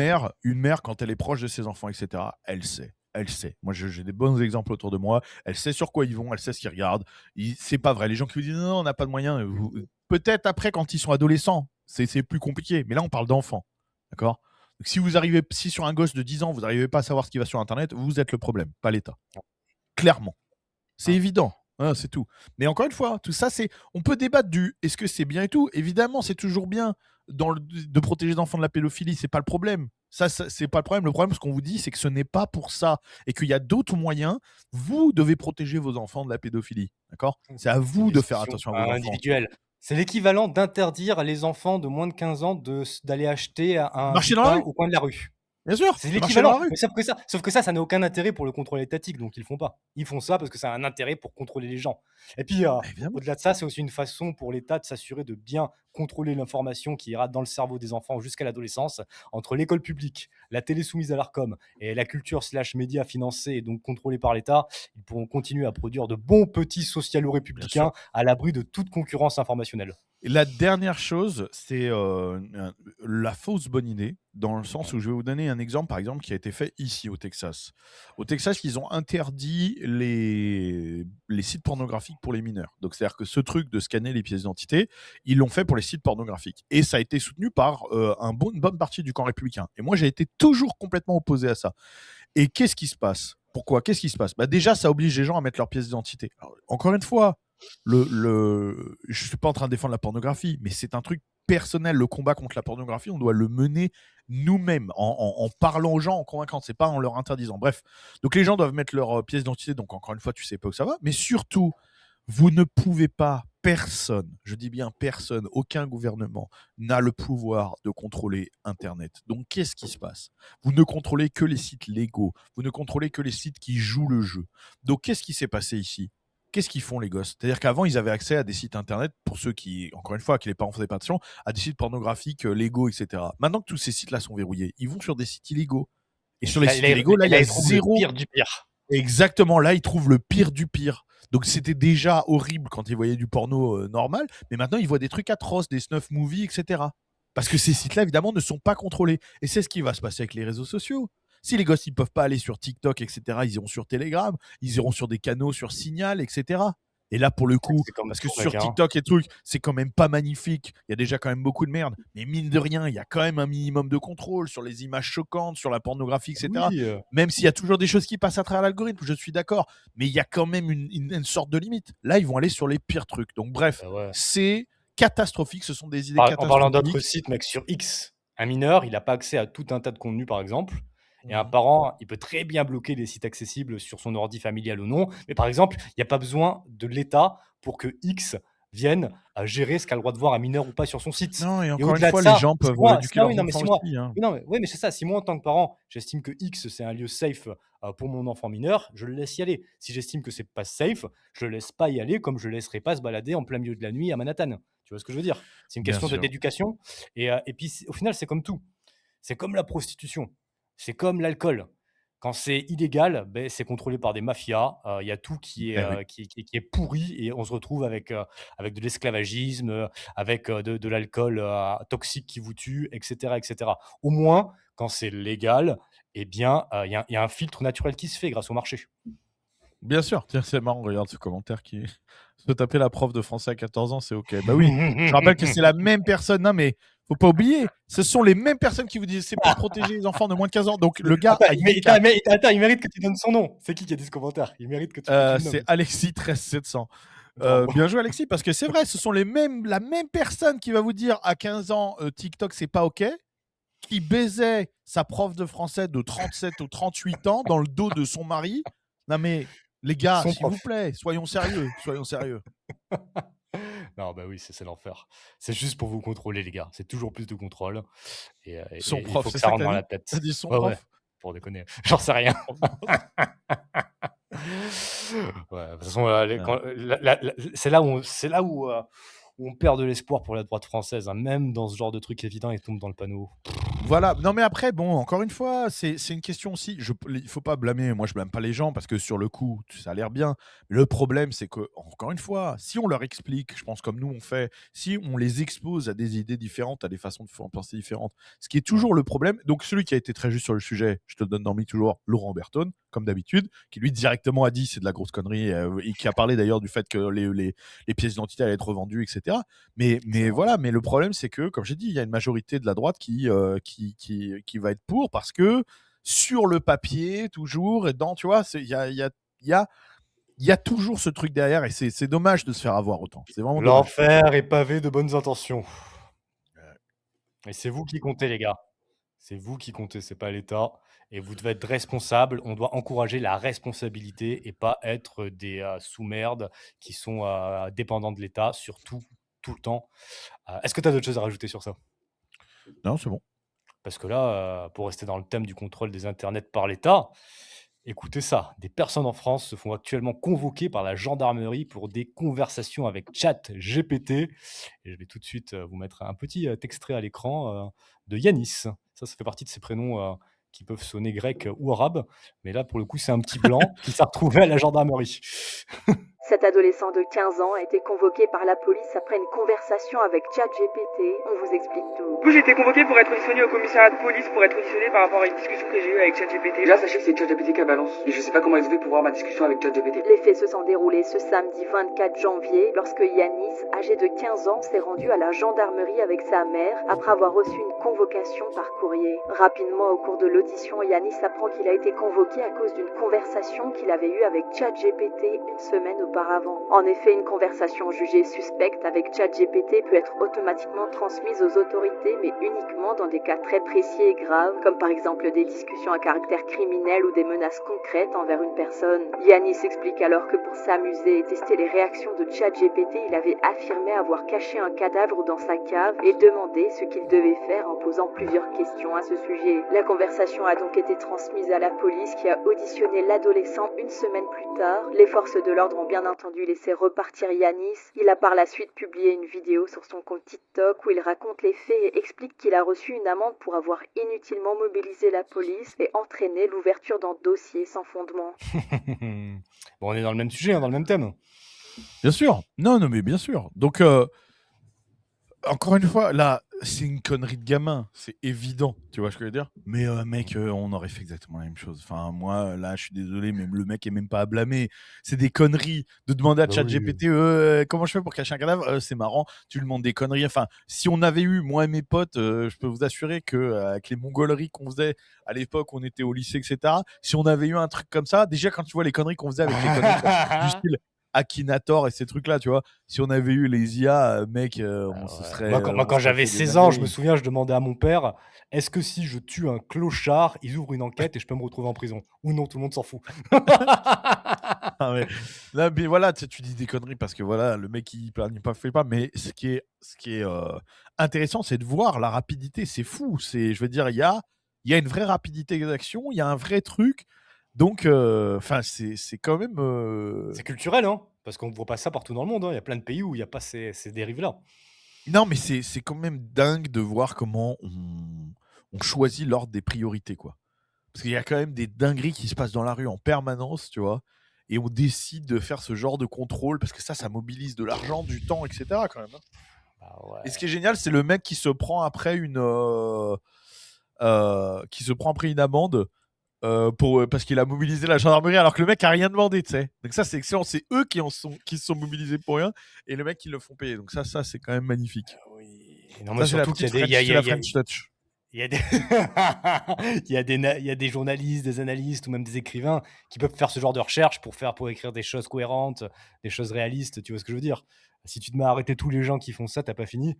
mère, quand elle est proche de ses enfants, etc., elle sait. Elle sait. Moi, j'ai des bons exemples autour de moi. Elle sait sur quoi ils vont, elle sait ce qu'ils regardent. C'est pas vrai. Les gens qui vous disent non, on n'a pas de moyens. Peut-être après, quand ils sont adolescents, c'est plus compliqué. Mais là, on parle d'enfants. D'accord? Donc, si sur un gosse de 10 ans, vous n'arrivez pas à savoir ce qui va sur Internet, vous êtes le problème, pas l'État. Clairement. C'est Ouais. évident. Hein, c'est tout. Mais encore une fois, tout ça, on peut débattre du est-ce que c'est bien et tout. Évidemment, c'est toujours bien de protéger les enfants de la pédophilie. C'est pas le problème. Ça, c'est pas le problème. Le problème, ce qu'on vous dit, c'est que ce n'est pas pour ça et qu'il y a d'autres moyens. Vous devez protéger vos enfants de la pédophilie. D'accord? C'est à C'est une vous de faire décision, attention à vos enfants. individuelle. C'est l'équivalent d'interdire à les enfants de moins de 15 ans d'aller acheter du Marcher dans la pain rue. au coin de la rue. Bien sûr. C'est De marcher dans l'équivalent, la rue. mais sauf que ça, ça n'a aucun intérêt pour le contrôle étatique, donc ils le font pas. Ils font ça parce que ça a un intérêt pour contrôler les gens et puis, Bah, évidemment. au-delà de ça, c'est aussi une façon pour l'État de s'assurer de bien contrôler l'information qui ira dans le cerveau des enfants jusqu'à l'adolescence. Entre l'école publique, la télé soumise à l'Arcom et la culture/médias financés et donc contrôlés par l'État, ils pourront continuer à produire de bons petits Bien sûr. socialo-républicains à l'abri de toute concurrence informationnelle. Et la dernière chose, c'est la fausse bonne idée, dans le sens où je vais vous donner un exemple, par exemple, qui a été fait ici au Texas. Au Texas, ils ont interdit les sites pornographiques pour les mineurs. Donc, c'est-à-dire que ce truc de scanner les pièces d'identité, ils l'ont fait pour les sites pornographiques. Et ça a été soutenu par une bonne partie du camp républicain. Et moi, j'ai été toujours complètement opposé à ça. Et qu'est-ce qui se passe? Pourquoi? Qu'est-ce qui se passe? Bah déjà, ça oblige les gens à mettre leurs pièces d'identité. Alors, encore une fois, je suis pas en train de défendre la pornographie, mais c'est un truc personnel. Le combat contre la pornographie, on doit le mener nous-mêmes, en parlant aux gens, en convaincant. C'est pas en leur interdisant. Bref, donc les gens doivent mettre leurs pièces d'identité. Donc encore une fois, tu sais pas où ça va, mais surtout, Vous ne pouvez pas, personne, je dis bien personne, aucun gouvernement n'a le pouvoir de contrôler Internet. Donc qu'est-ce qui se passe? Vous ne contrôlez que les sites légaux, vous ne contrôlez que les sites qui jouent le jeu. Donc qu'est-ce qui s'est passé ici? Qu'est-ce qu'ils font les gosses? C'est-à-dire qu'avant, ils avaient accès à des sites internet, pour ceux qui, encore une fois, que les parents faisaient pas attention, à des sites pornographiques légaux, etc. Maintenant que tous ces sites-là sont verrouillés, ils vont sur des sites illégaux. Et sur les sites illégaux, là, il y a ils trouvent le zéro. pire du pire. Exactement, là, ils trouvent le pire du pire. Donc c'était déjà horrible quand ils voyaient du porno normal, mais maintenant ils voient des trucs atroces, des snuff movies, etc. Parce que ces sites-là, évidemment, ne sont pas contrôlés. Et c'est ce qui va se passer avec les réseaux sociaux. Si les gosses, ils peuvent pas aller sur TikTok, etc., ils iront sur Telegram, ils iront sur des canaux sur Signal, etc. Et là, pour le coup, C'est comme parce que tout, sur mec, hein. TikTok et trucs, c'est quand même pas magnifique. Il y a déjà quand même beaucoup de merde. Mais mine de rien, il y a quand même un minimum de contrôle sur les images choquantes, sur la pornographie, etc. Oui, Même s'il y a toujours des choses qui passent à travers l'algorithme, je suis d'accord. Mais il y a quand même une sorte de limite. Là, ils vont aller sur les pires trucs. Donc bref, ouais. c'est catastrophique. Ce sont des idées En parlant d'autres catastrophiques. sites, mec, sur X, un mineur, il n'a pas accès à tout un tas de contenus, par exemple. Et un Mhm. parent, il peut très bien bloquer les sites accessibles sur son ordi familial ou non. Mais par exemple, il n'y a pas besoin de l'État pour que X vienne à gérer ce qu'a le droit de voir un mineur ou pas sur son site. Non, et Et encore une au-delà de fois, les ça, gens si peuvent moi, éduquer leurs oui, non, mais enfants si moi, aussi, hein. oui, non, mais, ouais, mais c'est ça. Si moi, en tant que parent, j'estime que X, c'est un lieu safe pour mon enfant mineur, je le laisse y aller. Si j'estime que c'est pas safe, je le laisse pas y aller, comme je ne laisserai pas se balader en plein milieu de la nuit à Manhattan. Tu vois ce que je veux dire? C'est une Bien question sûr. d'éducation. Et puis, au final, c'est comme tout. C'est comme la prostitution. C'est comme l'alcool. Quand c'est illégal, ben, c'est contrôlé par des mafias. Il y a tout Eh oui. qui est pourri et on se retrouve avec de l'esclavagisme, avec de l'alcool toxique qui vous tue, etc., etc. Au moins, quand c'est légal, eh bien, il y a un filtre naturel qui se fait grâce au marché. Bien sûr. Tiens, c'est marrant, regarde ce commentaire qui se taper la prof de français à 14 ans, c'est OK. Bah oui, je rappelle que c'est la même personne. Non, mais faut pas oublier, ce sont les mêmes personnes qui vous disent c'est pour protéger les enfants de moins de 15 ans. Donc le gars Attends, a dit qu'à il mérite que tu donnes son nom. C'est qui a dit ce commentaire? Il mérite que tu le c'est nommes. Alexis 13700. Bravo. Bien joué Alexis, parce que c'est vrai, ce sont la même personne qui va vous dire à 15 ans TikTok c'est pas OK, qui baisait sa prof de français de 37 ou 38 ans dans le dos de son mari. Non mais les gars, Son s'il prof. vous plaît, soyons sérieux, soyons sérieux. Non, bah oui, c'est l'enfer. C'est juste pour vous contrôler, les gars. C'est toujours plus de contrôle. Son Et il prof, faut que c'est ça ça que rentre t'as dans la dit? T'as tête. dit son Ouais, ouais, prof? pour déconner. J'en sais rien. Ouais, de toute façon, Ouais. c'est là où on perd de l'espoir pour la droite française, hein. Même dans ce genre de truc évident, ils tombent dans le panneau. Voilà. Non, mais après, bon, encore une fois, c'est une question aussi. Il faut pas blâmer. Moi, je blâme pas les gens parce que sur le coup, ça a l'air bien. Le problème, c'est que, encore une fois, si on leur explique, je pense comme nous on fait, si on les expose à des idées différentes, à des façons de penser différentes, ce qui est Ouais. toujours le problème. Donc, celui qui a été très juste sur le sujet, je te le donne dans toujours, Laurent Berton, comme d'habitude, qui lui directement a dit c'est de la grosse connerie et qui a parlé d'ailleurs du fait que les pièces d'identité allaient être revendues, etc. Mais Excellent. voilà, mais le problème, c'est que, comme j'ai dit, il y a une majorité de la droite qui va être pour parce que sur le papier, toujours, et dans, tu vois, il y a toujours ce truc derrière et c'est dommage de se faire avoir autant. C'est vraiment dommage. L'enfer est pavé de bonnes intentions. Et c'est vous qui comptez, les gars. C'est vous qui comptez, c'est pas l'État. Et vous devez être responsable. On doit encourager la responsabilité et pas être des sous-merdes qui sont dépendants de l'État, surtout tout le temps. Est-ce que tu as d'autres choses à rajouter sur ça? Non, c'est bon. Parce que là, pour rester dans le thème du contrôle des internets par l'État, écoutez ça, des personnes en France se font actuellement convoquer par la gendarmerie pour des conversations avec ChatGPT. Et je vais tout de suite vous mettre un petit extrait à l'écran de Yanis. Ça fait partie de ces prénoms qui peuvent sonner grec ou arabe. Mais là, pour le coup, c'est un petit blanc qui s'est retrouvé à la gendarmerie. Cet adolescent de 15 ans a été convoqué par la police après une conversation avec ChatGPT. On vous explique tout. Du coup, j'ai été convoqué pour être auditionné au commissariat de police pour être auditionné par rapport à une discussion que j'ai eue avec ChatGPT. Déjà, sachez que c'est ChatGPT qui balance. Et je sais pas comment ils ont fait pour voir ma discussion avec ChatGPT. Les faits se sont déroulés ce samedi 24 janvier lorsque Yanis, âgé de 15 ans, s'est rendu à la gendarmerie avec sa mère après avoir reçu une convocation par courrier. Rapidement, au cours de l'audition, Yanis apprend qu'il a été convoqué à cause d'une conversation qu'il avait eue avec ChatGPT une semaine auparavant. En effet, une conversation jugée suspecte avec ChatGPT peut être automatiquement transmise aux autorités, mais uniquement dans des cas très précis et graves, comme par exemple des discussions à caractère criminel ou des menaces concrètes envers une personne. Yanis explique alors que pour s'amuser et tester les réactions de ChatGPT, il avait affirmé avoir caché un cadavre dans sa cave et demandé ce qu'il devait faire en posant plusieurs questions à ce sujet. La conversation a donc été transmise à la police qui a auditionné l'adolescent une semaine plus tard. Les forces de l'ordre ont bien entendu laissé repartir Yanis. Il a par la suite publié une vidéo sur son compte TikTok où il raconte les faits et explique qu'il a reçu une amende pour avoir inutilement mobilisé la police et entraîné l'ouverture d'un dossier sans fondement. Bon, on est dans le même sujet, dans le même thème. Bien sûr. Non, mais bien sûr. Donc, encore une fois, là, c'est une connerie de gamin. C'est évident, tu vois ce que je veux dire. Mais mec, on aurait fait exactement la même chose. Enfin, moi, là, je suis désolé, mais le mec est même pas à blâmer. C'est des conneries. De demander à Bah ChatGPT comment je fais pour cacher un cadavre, c'est marrant. Tu lui demandes des conneries. Enfin, si on avait eu, moi et mes potes, je peux vous assurer qu'avec les mongoleries qu'on faisait à l'époque, on était au lycée, etc. Si on avait eu un truc comme ça, déjà quand tu vois les conneries qu'on faisait avec les conneries du style Akinator et ces trucs-là, tu vois. Si on avait eu les IA, mec, on se serait. Moi, quand on j'avais serait fait des 16 ans, je me dingueries. souviens, je demandais à mon père, est-ce que si je tue un clochard, ils ouvrent une enquête et je peux me retrouver en prison? Ou non, tout le monde s'en fout. Ah ouais. Là, mais voilà, tu dis des conneries parce que voilà, le mec il planifie pas, fait pas. Mais ce qui est intéressant, c'est de voir la rapidité. C'est fou. Je veux dire, il y a une vraie rapidité d'action, il y a un vrai truc. Donc, enfin, c'est quand même. C'est culturel, hein, parce qu'on ne voit pas ça partout dans le monde, hein. Il y a plein de pays où il n'y a pas ces dérives-là. Non, mais c'est quand même dingue de voir comment on choisit l'ordre des priorités, quoi. Parce qu'il y a quand même des dingueries qui se passent dans la rue en permanence, tu vois. Et on décide de faire ce genre de contrôle parce que ça mobilise de l'argent, du temps, etc. quand même, hein. Bah ouais. Et ce qui est génial, c'est le mec qui se prend après une amende parce qu'il a mobilisé la gendarmerie alors que le mec a rien demandé, tu sais. Donc ça, c'est excellent. C'est eux qui se sont mobilisés pour rien et le mec qui le font payer. Donc ça, c'est quand même magnifique. Oui. Non, mais Ça, c'est la surtout qu'il y petite a des, French, c'est la French touch. il y a des, il y a des journalistes, des analystes ou même des écrivains qui peuvent faire ce genre de recherche pour écrire des choses cohérentes, des choses réalistes. Tu vois ce que je veux dire? Si tu te mets à arrêter tous les gens qui font ça, t'as pas fini.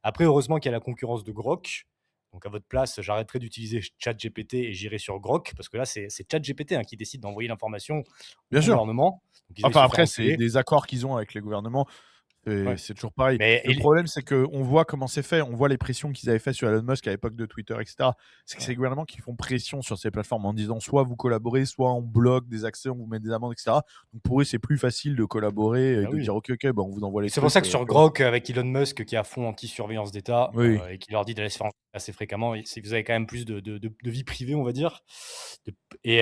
Après, heureusement qu'il y a la concurrence de Grok. Donc, à votre place, j'arrêterai d'utiliser ChatGPT et j'irai sur Grok parce que là, c'est ChatGPT qui décide d'envoyer l'information Bien au sûr. gouvernement. Donc, ils allaient Enfin, se faire après, c'est enculer. des accords qu'ils ont avec les gouvernements. Ouais. C'est toujours pareil. Mais Le problème, c'est qu'on voit comment c'est fait. On voit les pressions qu'ils avaient faites sur Elon Musk à l'époque de Twitter, etc. C'est que c'est les gouvernements qui font pression sur ces plateformes en disant soit vous collaborez, soit on bloque des accès, on vous met des amendes, etc. Donc pour eux, c'est plus facile de collaborer et Bah de oui. dire ok, on vous envoie les C'est pour trucs. ça que sur Grok, avec Elon Musk qui est à fond anti-surveillance d'État Oui. et qui leur dit d'aller se faire enculer assez fréquemment, vous avez quand même plus de vie privée, on va dire. Et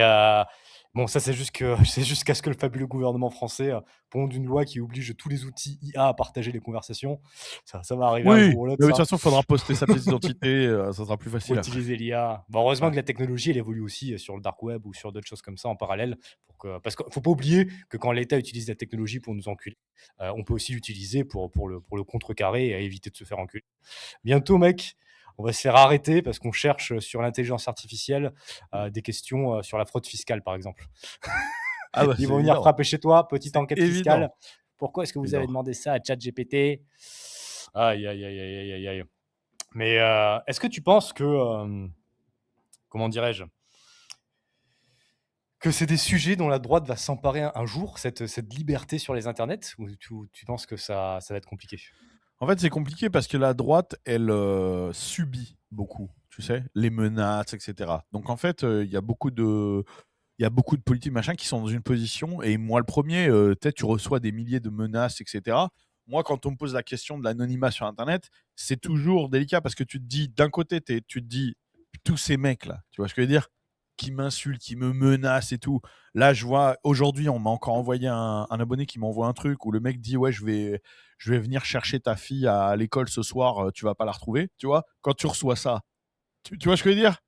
bon, ça, c'est juste c'est jusqu'à ce que le fabuleux gouvernement français ponde une loi qui oblige tous les outils IA à partager les conversations. Ça va arriver un Oui, jour ou l'autre, mais de toute ça. façon, il faudra poster sa pièce d'identité, ça sera plus Pour facile après. utiliser l'IA. Bon, heureusement Ouais. que la technologie, elle évolue aussi sur le dark web ou sur d'autres choses comme ça en parallèle. Parce qu'il ne faut pas oublier que quand l'État utilise la technologie pour nous enculer, on peut aussi l'utiliser pour le contrecarrer et à éviter de se faire enculer. Bientôt, mec, on va se faire arrêter parce qu'on cherche sur l'intelligence artificielle des questions sur la fraude fiscale, par exemple. Ah bah, Ils c'est vont venir évident. frapper chez toi, petite C'est enquête évident. fiscale. Pourquoi est-ce que vous avez Évident. demandé ça à ChatGPT? Aïe, aïe, aïe, aïe, aïe, aïe. Mais est-ce que tu penses que, comment dirais-je, que c'est des sujets dont la droite va s'emparer un jour, cette liberté sur les internets, ou tu penses que ça va être compliqué? En fait, c'est compliqué parce que la droite, elle subit beaucoup, tu sais, les menaces, etc. Donc en fait, il y a beaucoup de politiques machin qui sont dans une position, et moi le premier, peut-être tu reçois des milliers de menaces, etc. Moi, quand on me pose la question de l'anonymat sur Internet, c'est toujours délicat parce que tu te dis, d'un côté, tu te dis, tous ces mecs-là, tu vois ce que je veux dire, qui m'insultent, qui me menacent et tout. Là, je vois, aujourd'hui, on m'a encore envoyé un abonné qui m'envoie un truc où le mec dit, ouais, je vais venir chercher ta fille à l'école ce soir, tu vas pas la retrouver, tu vois. Quand tu reçois ça, tu vois ce que je veux dire,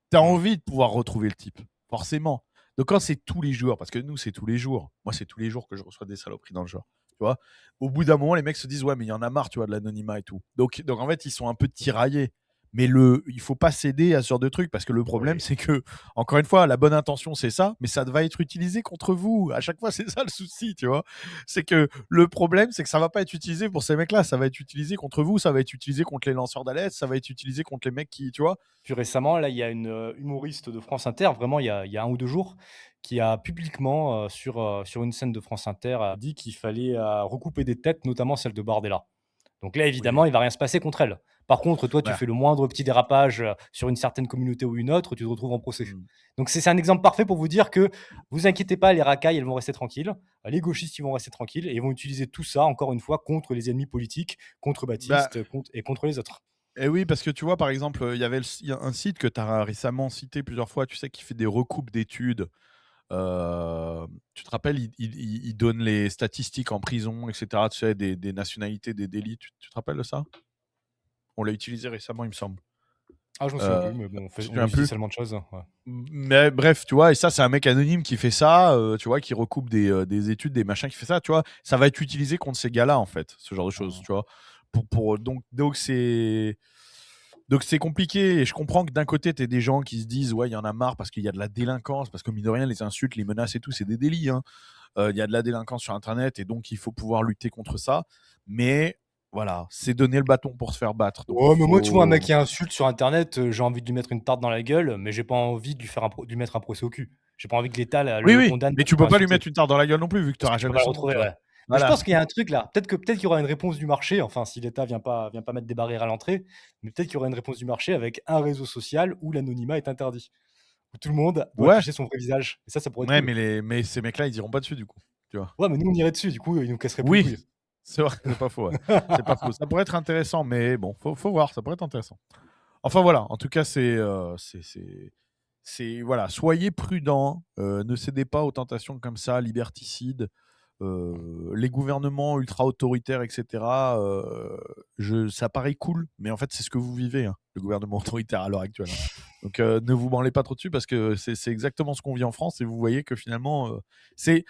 tu as envie de pouvoir retrouver le type, forcément. Donc quand c'est tous les jours, parce que nous, c'est tous les jours. Moi, c'est tous les jours que je reçois des saloperies dans le genre. Tu vois, au bout d'un moment, les mecs se disent, ouais, mais il y en a marre, tu vois, de l'anonymat et tout. Donc en fait, ils sont un peu tiraillés. Mais il faut pas céder à ce genre de truc parce que le problème, Oui. c'est que, encore une fois, la bonne intention, c'est ça, mais ça va être utilisé contre vous. À chaque fois, c'est ça le souci, tu vois. C'est que le problème, c'est que ça va pas être utilisé pour ces mecs-là. Ça va être utilisé contre vous, ça va être utilisé contre les lanceurs d'alerte, ça va être utilisé contre les mecs qui, tu vois. Plus récemment, là, il y a une, humoriste de France Inter, vraiment il y a 1 ou 2 jours, qui a publiquement, sur une scène de France Inter, a dit qu'il fallait, recouper des têtes, notamment celle de Bardella. Donc là, Oui. évidemment, il va rien se passer contre elle. Par contre, toi, tu Voilà. fais le moindre petit dérapage, sur une certaine communauté ou une autre, tu te retrouves en procès. Mm. Donc c'est un exemple parfait pour vous dire que vous inquiétez pas, les racailles, elles vont rester tranquilles, les gauchistes, ils vont rester tranquilles et ils vont utiliser tout ça, encore une fois, contre les ennemis politiques, contre Bah, Baptiste, contre les autres. et oui, parce que tu vois, par exemple, il y a un site que tu as récemment cité plusieurs fois, tu sais, qui fait des recoupes d'études. Tu te rappelles, il donne les statistiques en prison, etc., tu sais, des nationalités, des délits. Tu te rappelles de ça? On l'a utilisé récemment, il me semble. Ah, je me souviens Euh, plus, mais bon, Tu te on souviens utilise plus? tellement de choses, ouais. Mais bref, tu vois, et ça, c'est un mec anonyme qui fait ça, tu vois, qui recoupe des études, des machins, qui fait ça, tu vois. Ça va être utilisé contre ces gars-là, en fait, ce genre de choses, Mmh. tu vois. Donc c'est compliqué, et je comprends que d'un côté, tu as des gens qui se disent, ouais, il y en a marre parce qu'il y a de la délinquance, parce que mine de rien, les insultes, les menaces et tout, c'est des délits, hein. Il y a de la délinquance sur Internet, et donc il faut pouvoir lutter contre ça. Mais voilà, c'est donner le bâton pour se faire battre. Donc Ouais, mais moi, tu vois, un mec faut. qui insulte sur internet, j'ai envie de lui mettre une tarte dans la gueule, mais j'ai pas envie de lui mettre un procès au cul. J'ai pas envie que l'État Oui, le oui, condamne mais parce tu qu'il peux m'a pas lui insulté. mettre une tarte dans la gueule non vu que tu Parce que n'auras tu peux jamais pas le son nom, retrouver, tu vois. ouais. Mais je Voilà. pense qu'il y a un truc là, peut-être qu'il y aura une réponse du marché, enfin si l'État vient pas mettre des barrières à l'entrée, mais peut-être qu'il y aura une réponse du marché avec un réseau social où l'anonymat est interdit, où tout le monde doit Ouais, afficher son vrai visage et ça pourrait être ouais, cool. mais ces mecs-là, ils iront pas dessus, du coup, tu vois. Ouais, mais nous on irait dessus, du coup, ils nous casseraient plus les Oui, couilles. c'est vrai, c'est pas faux, ouais. C'est pas faux. Ça pourrait être intéressant, mais bon, faut voir, ça pourrait être intéressant. Enfin voilà, en tout cas, voilà, soyez prudents, ne cédez pas aux tentations comme ça, liberticides, les gouvernements ultra autoritaires, etc. Ça paraît cool, mais en fait, c'est ce que vous vivez, hein, le gouvernement autoritaire à l'heure actuelle, hein. Donc, ne vous branlez pas trop dessus parce que c'est exactement ce qu'on vit en France, et vous voyez que finalement, c'est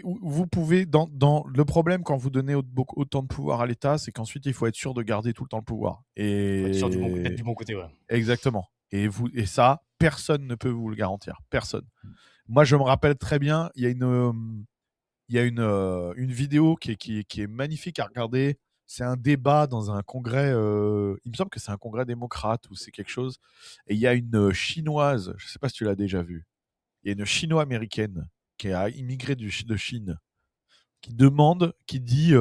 vous pouvez le problème quand vous donnez autant de pouvoir à l'État, c'est qu'ensuite il faut être sûr de garder tout le temps le pouvoir. Faut être sûr d'être Et du bon côté, ouais. exactement. Et ça, personne ne peut vous le garantir. Personne. Moi, je me rappelle très bien, il y a une vidéo qui est magnifique à regarder. C'est un débat dans un congrès, il me semble que c'est un congrès démocrate ou c'est quelque chose. Et il y a une chinoise, je ne sais pas si tu l'as déjà vue, il y a une chino-américaine qui a immigré de Chine, qui dit,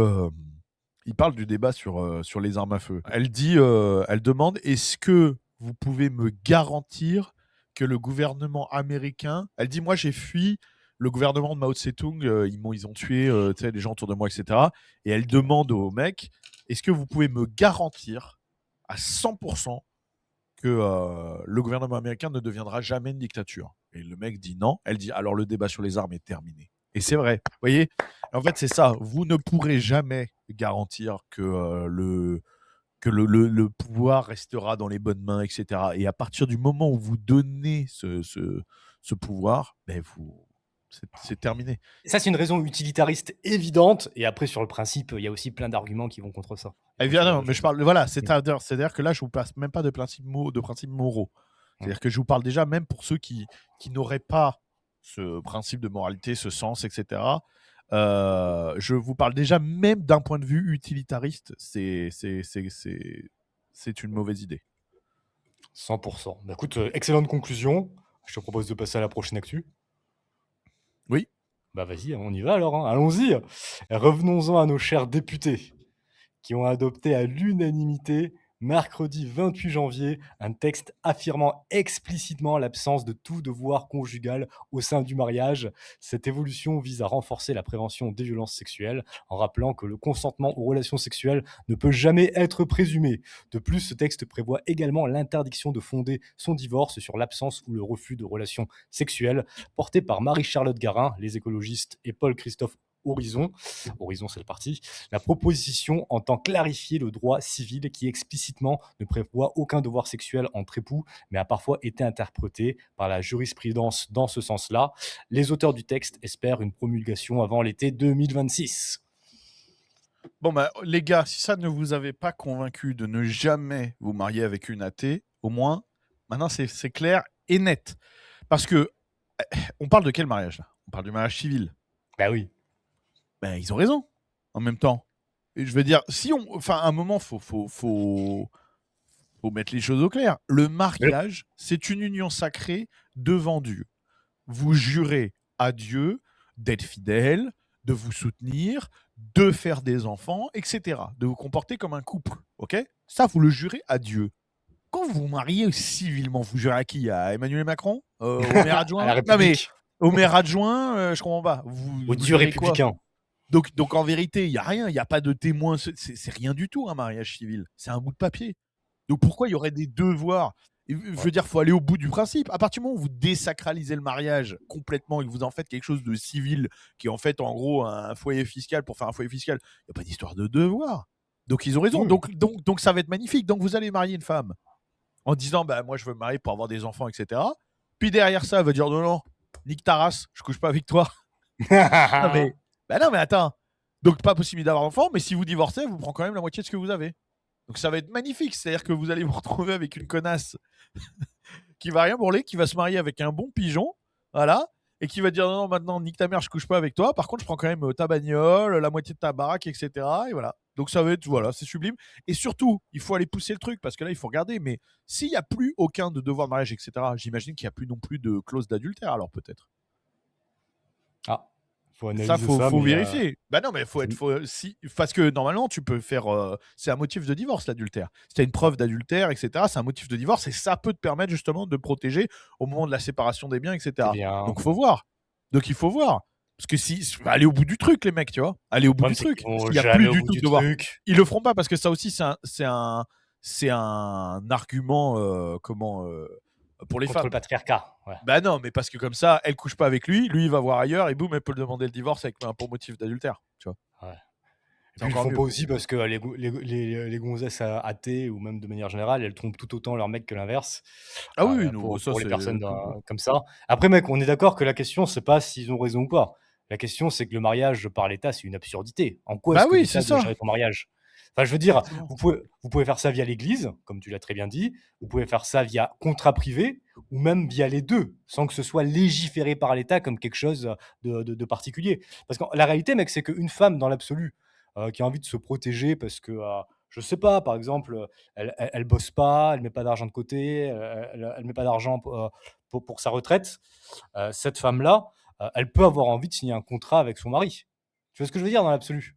il parle du débat sur les armes à feu. Elle demande, est-ce que vous pouvez me garantir que le gouvernement américain, elle dit, moi j'ai fui le gouvernement de Mao Tse-tung, ils ont tué les gens autour de moi, etc. Et elle demande au mec, est-ce que vous pouvez me garantir à 100% que le gouvernement américain ne deviendra jamais une dictature? Et le mec dit non. Elle dit, alors le débat sur les armes est terminé. Et c'est vrai. Vous voyez, en fait, c'est ça. Vous ne pourrez jamais garantir que le pouvoir restera dans les bonnes mains, etc. Et à partir du moment où vous donnez ce pouvoir, ben c'est terminé. Et ça, c'est une raison utilitariste évidente et après sur le principe, il y a aussi plein d'arguments qui vont contre ça et contre ce genre Évidemment, de mais je choses. parle, voilà, Mmh. c'est-à-dire que là, je vous passe même pas de principes moraux. Mmh. C'est-à-dire que je vous parle déjà, même pour ceux qui n'auraient pas ce principe de moralité, ce sens, etc. Je vous parle déjà, même d'un point de vue utilitariste, c'est une mauvaise idée. 100. Bah, écoute, excellente conclusion. Je te propose de passer à la prochaine actu. Oui. Bah, vas-y, on y va alors, hein, allons-y. Revenons-en à nos chers députés qui ont adopté à l'unanimité, mercredi 28 janvier, un texte affirmant explicitement l'absence de tout devoir conjugal au sein du mariage. Cette évolution vise à renforcer la prévention des violences sexuelles en rappelant que le consentement aux relations sexuelles ne peut jamais être présumé. De plus, ce texte prévoit également l'interdiction de fonder son divorce sur l'absence ou le refus de relations sexuelles, porté par Marie-Charlotte Garin, les écologistes et Paul-Christophe Horizon. Horizon, c'est le parti. La proposition entend clarifier le droit civil qui explicitement ne prévoit aucun devoir sexuel entre époux, mais a parfois été interprété par la jurisprudence dans ce sens-là. Les auteurs du texte espèrent une promulgation avant l'été 2026. Bon, bah, les gars, si ça ne vous avait pas convaincu de ne jamais vous marier avec une athée, au moins, maintenant c'est clair et net. Parce que, on parle de quel mariage là? On parle du mariage civil. Bah oui. Ben, ils ont raison, en même temps. Et je veux dire, enfin, à un moment, faut mettre les choses au clair. Le mariage, c'est une union sacrée devant Dieu. Vous jurez à Dieu d'être fidèle, de vous soutenir, de faire des enfants, etc. De vous comporter comme un couple. Ok? Ça, vous le jurez à Dieu. Quand vous vous mariez civilement, vous jurez à qui? À Emmanuel Macron? Au maire À adjoint? la Non mais, République. au maire adjoint, je comprends pas. Au Vous Dieu jurez quoi? républicain. Donc en vérité, il n'y a rien, il n'y a pas de témoin, c'est rien du tout un mariage civil. C'est un bout de papier. Donc pourquoi il y aurait des devoirs? Je veux dire, il faut aller au bout du principe. À partir du moment où vous désacralisez le mariage complètement et que vous en faites quelque chose de civil, qui est en fait en gros un foyer fiscal pour faire un foyer fiscal, il n'y a pas d'histoire de devoir. Donc ils ont raison. Oui. Donc ça va être magnifique. Donc vous allez marier une femme en disant bah moi je veux me marier pour avoir des enfants, etc. Puis derrière ça, elle va dire non, non, nique ta race, je couche pas avec toi. Non mais, bah non mais attends. Donc pas possible d'avoir d'enfant, mais si vous divorcez, vous prend quand même la moitié de ce que vous avez. Donc ça va être magnifique, c'est-à-dire que vous allez vous retrouver avec une connasse qui va rien branler, qui va se marier avec un bon pigeon, voilà, et qui va dire non, non, maintenant nique ta mère, je couche pas avec toi. Par contre, je prends quand même ta bagnole, la moitié de ta baraque, etc. Et voilà. Donc ça va être, voilà, c'est sublime. Et surtout, il faut aller pousser le truc parce que là, il faut regarder. Mais s'il n'y a plus aucun de devoir de mariage, etc., j'imagine qu'il n'y a plus non plus de clause d'adultère, alors peut-être. Ah, faut Ça, analyser faut, ça, faut mais vérifier. Bah non, mais parce que normalement, tu peux faire. C'est un motif de divorce, l'adultère. Si tu as une preuve d'adultère, etc., c'est un motif de divorce et ça peut te permettre justement de protéger au moment de la séparation des biens, c'est etc. bien. Donc, faut voir. Donc, il faut voir. Parce que aller au bout du truc, les mecs, tu vois. Aller au bout Le du problème, c'est truc. qu'ils vont S'il n'y a jamais plus au du bout tout de du devoir. truc. Ils le feront pas parce que ça aussi, c'est un argument pour les Contre le femmes. patriarcat. Ouais. Bah non, mais parce que comme ça, elle couche pas avec lui, lui il va voir ailleurs et boum, elle peut le demander le divorce avec pour motif d'adultère, tu vois. Ouais. Et C'est puis ils le encore font mieux. pas aussi parce que les gonzesses athées ou même de manière générale, elles trompent tout autant leurs mecs que l'inverse. Ah oui, non, ça Pour les c'est personnes tout court. comme ça. Après, mec, on est d'accord que la question, c'est pas s'ils ont raison ou pas. La question, c'est que le mariage par l'État, c'est une absurdité. En quoi Bah est-ce que oui, l'État c'est doit ça. gérer ton mariage? Enfin, je veux dire, Exactement. vous pouvez faire ça via l'Église, comme tu l'as très bien dit. Vous pouvez faire ça via contrat privé ou même via les deux, sans que ce soit légiféré par l'État comme quelque chose de particulier. Parce que la réalité, mec, c'est qu'une femme, dans l'absolu, qui a envie de se protéger parce que, je sais pas, par exemple, elle bosse pas, elle met pas d'argent de côté, elle met pas d'argent pour sa retraite, cette femme-là, elle peut avoir envie de signer un contrat avec son mari. Tu vois ce que je veux dire dans l'absolu?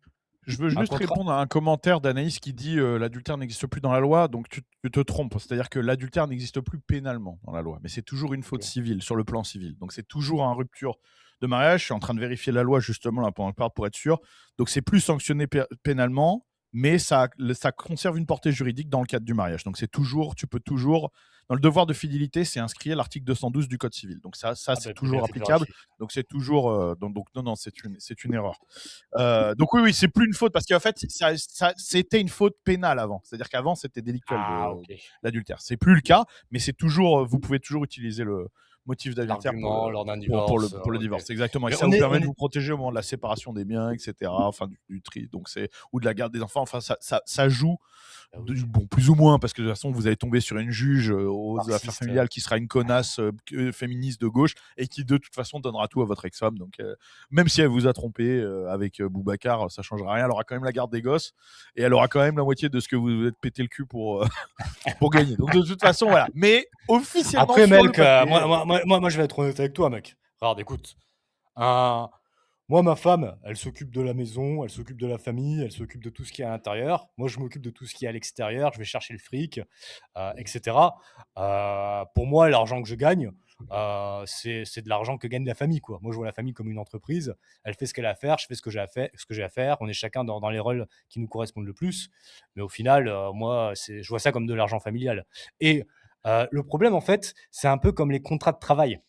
Je veux Un juste contrat. répondre à un commentaire d'Anaïs qui dit l'adultère n'existe plus dans la loi, donc tu te trompes. C'est-à-dire que l'adultère n'existe plus pénalement dans la loi, mais c'est toujours une faute Ok. civile, sur le plan civil. Donc c'est toujours une rupture de mariage. Je suis en train de vérifier la loi justement là pour être sûr. Donc c'est plus sanctionné pénalement, mais ça conserve une portée juridique dans le cadre du mariage. Donc tu peux toujours, dans le devoir de fidélité, c'est inscrit à l'article 212 du Code civil. Donc ça Ah c'est bah, toujours bien fait de applicable. vérifier. Donc c'est toujours, donc non, non, c'est une erreur. Donc oui, c'est plus une faute parce qu'en fait, c'était une faute pénale avant. C'est-à-dire qu'avant, c'était délictuel Ah, ok. l'adultère. C'est plus le cas, mais c'est toujours, vous pouvez toujours utiliser le motif d'adultère L'argument lors d'un pour divorce. le Ok. divorce. Exactement. Et Mais ça vous permet on de est. vous protéger au moment de la séparation des biens, etc. Enfin, du tri. Donc ou de la garde des enfants. Enfin, ça joue. Ah oui. Bon, plus ou moins, parce que de toute façon, vous allez tomber sur une juge aux affaires Marxiste. familiales qui sera une connasse féministe de gauche et qui, de toute façon, donnera tout à votre ex-femme. Donc, même si elle vous a trompé avec Boubacar, ça changera rien. Elle aura quand même la garde des gosses et elle aura quand même la moitié de ce que vous vous êtes pété le cul pour gagner. Donc, de toute façon, voilà. Mais officiellement, Après, sur le mec, papier, moi, je vais être honnête avec toi, mec. Regarde, écoute. Un- Moi, ma femme, elle s'occupe de la maison, elle s'occupe de la famille, elle s'occupe de tout ce qui est à l'intérieur. Moi, je m'occupe de tout ce qui est à l'extérieur. Je vais chercher le fric, etc. Pour moi, l'argent que je gagne, c'est de l'argent que gagne la famille, quoi. Moi, je vois la famille comme une entreprise. Elle fait ce qu'elle a à faire, je fais ce que j'ai à faire. On est chacun dans les rôles qui nous correspondent le plus. Mais au final, moi, je vois ça comme de l'argent familial. Et le problème, en fait, c'est un peu comme les contrats de travail.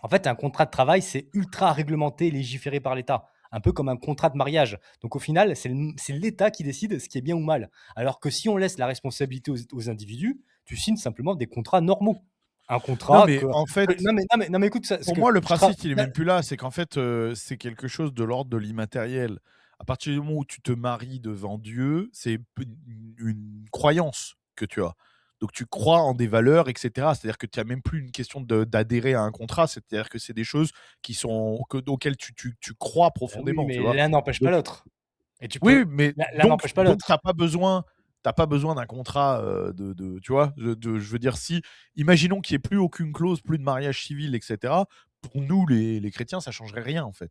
En fait, un contrat de travail, c'est ultra réglementé et légiféré par l'État, un peu comme un contrat de mariage. Donc au final, c'est l'État qui décide ce qui est bien ou mal. Alors que si on laisse la responsabilité aux individus, tu signes simplement des contrats normaux. Un non, contrat mais que en fait, non mais écoute ça, parce pour que moi, le je tra principe, il est même plus là. C'est qu'en fait, c'est quelque chose de l'ordre de l'immatériel. À partir du moment où tu te maries devant Dieu, c'est une croyance que tu as. Donc tu crois en des valeurs, etc. C'est-à-dire que tu n'as même plus une question d'adhérer à un contrat, c'est-à-dire que c'est des choses auxquelles tu crois Oui, profondément, tu mais vois. l'un n'empêche pas Donc, l'autre et tu oui, peux mais l'un donc, n'empêche pas donc l'autre. t'as pas besoin d'un contrat tu vois. Je veux dire, si, imaginons qu'il n'y ait plus aucune clause, plus de mariage civil, etc. Pour nous, les chrétiens, ça changerait rien en fait.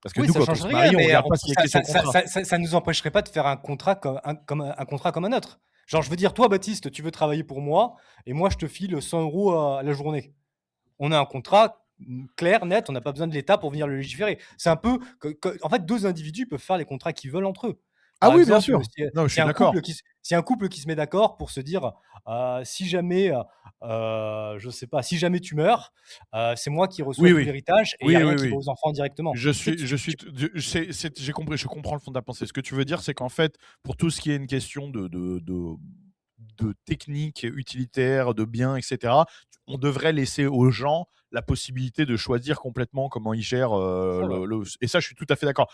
Parce que Oui, nous, ça quand on change se rien, marie, on mais regarde on pas s'il y a ça écrit sur ça le ça contrat. ça nous empêcherait pas de faire un contrat comme un autre. Genre, je veux dire, toi, Baptiste, tu veux travailler pour moi et moi, je te file 100 € à la journée. On a un contrat, clair, net, on n'a pas besoin de l'État pour venir le légiférer. C'est un peu en fait, 2 individus peuvent faire les contrats qu'ils veulent entre eux. Ah Par oui, bien exemple, sûr. Non, je si suis un couple d'accord. qui s si un couple qui se met d'accord pour se dire, si jamais, je sais pas, si jamais tu meurs, c'est moi qui reçois Oui, tout oui. l'héritage et il y a Oui, rien oui, qui va oui. aux enfants directement. Tu sais, J'ai compris, je comprends le fond de la pensée. Ce que tu veux dire, c'est qu'en fait, pour tout ce qui est une question de technique utilitaire, de biens, etc., on devrait laisser aux gens la possibilité de choisir complètement comment ils gèrent c'est ça, ouais. Et ça, je suis tout à fait d'accord.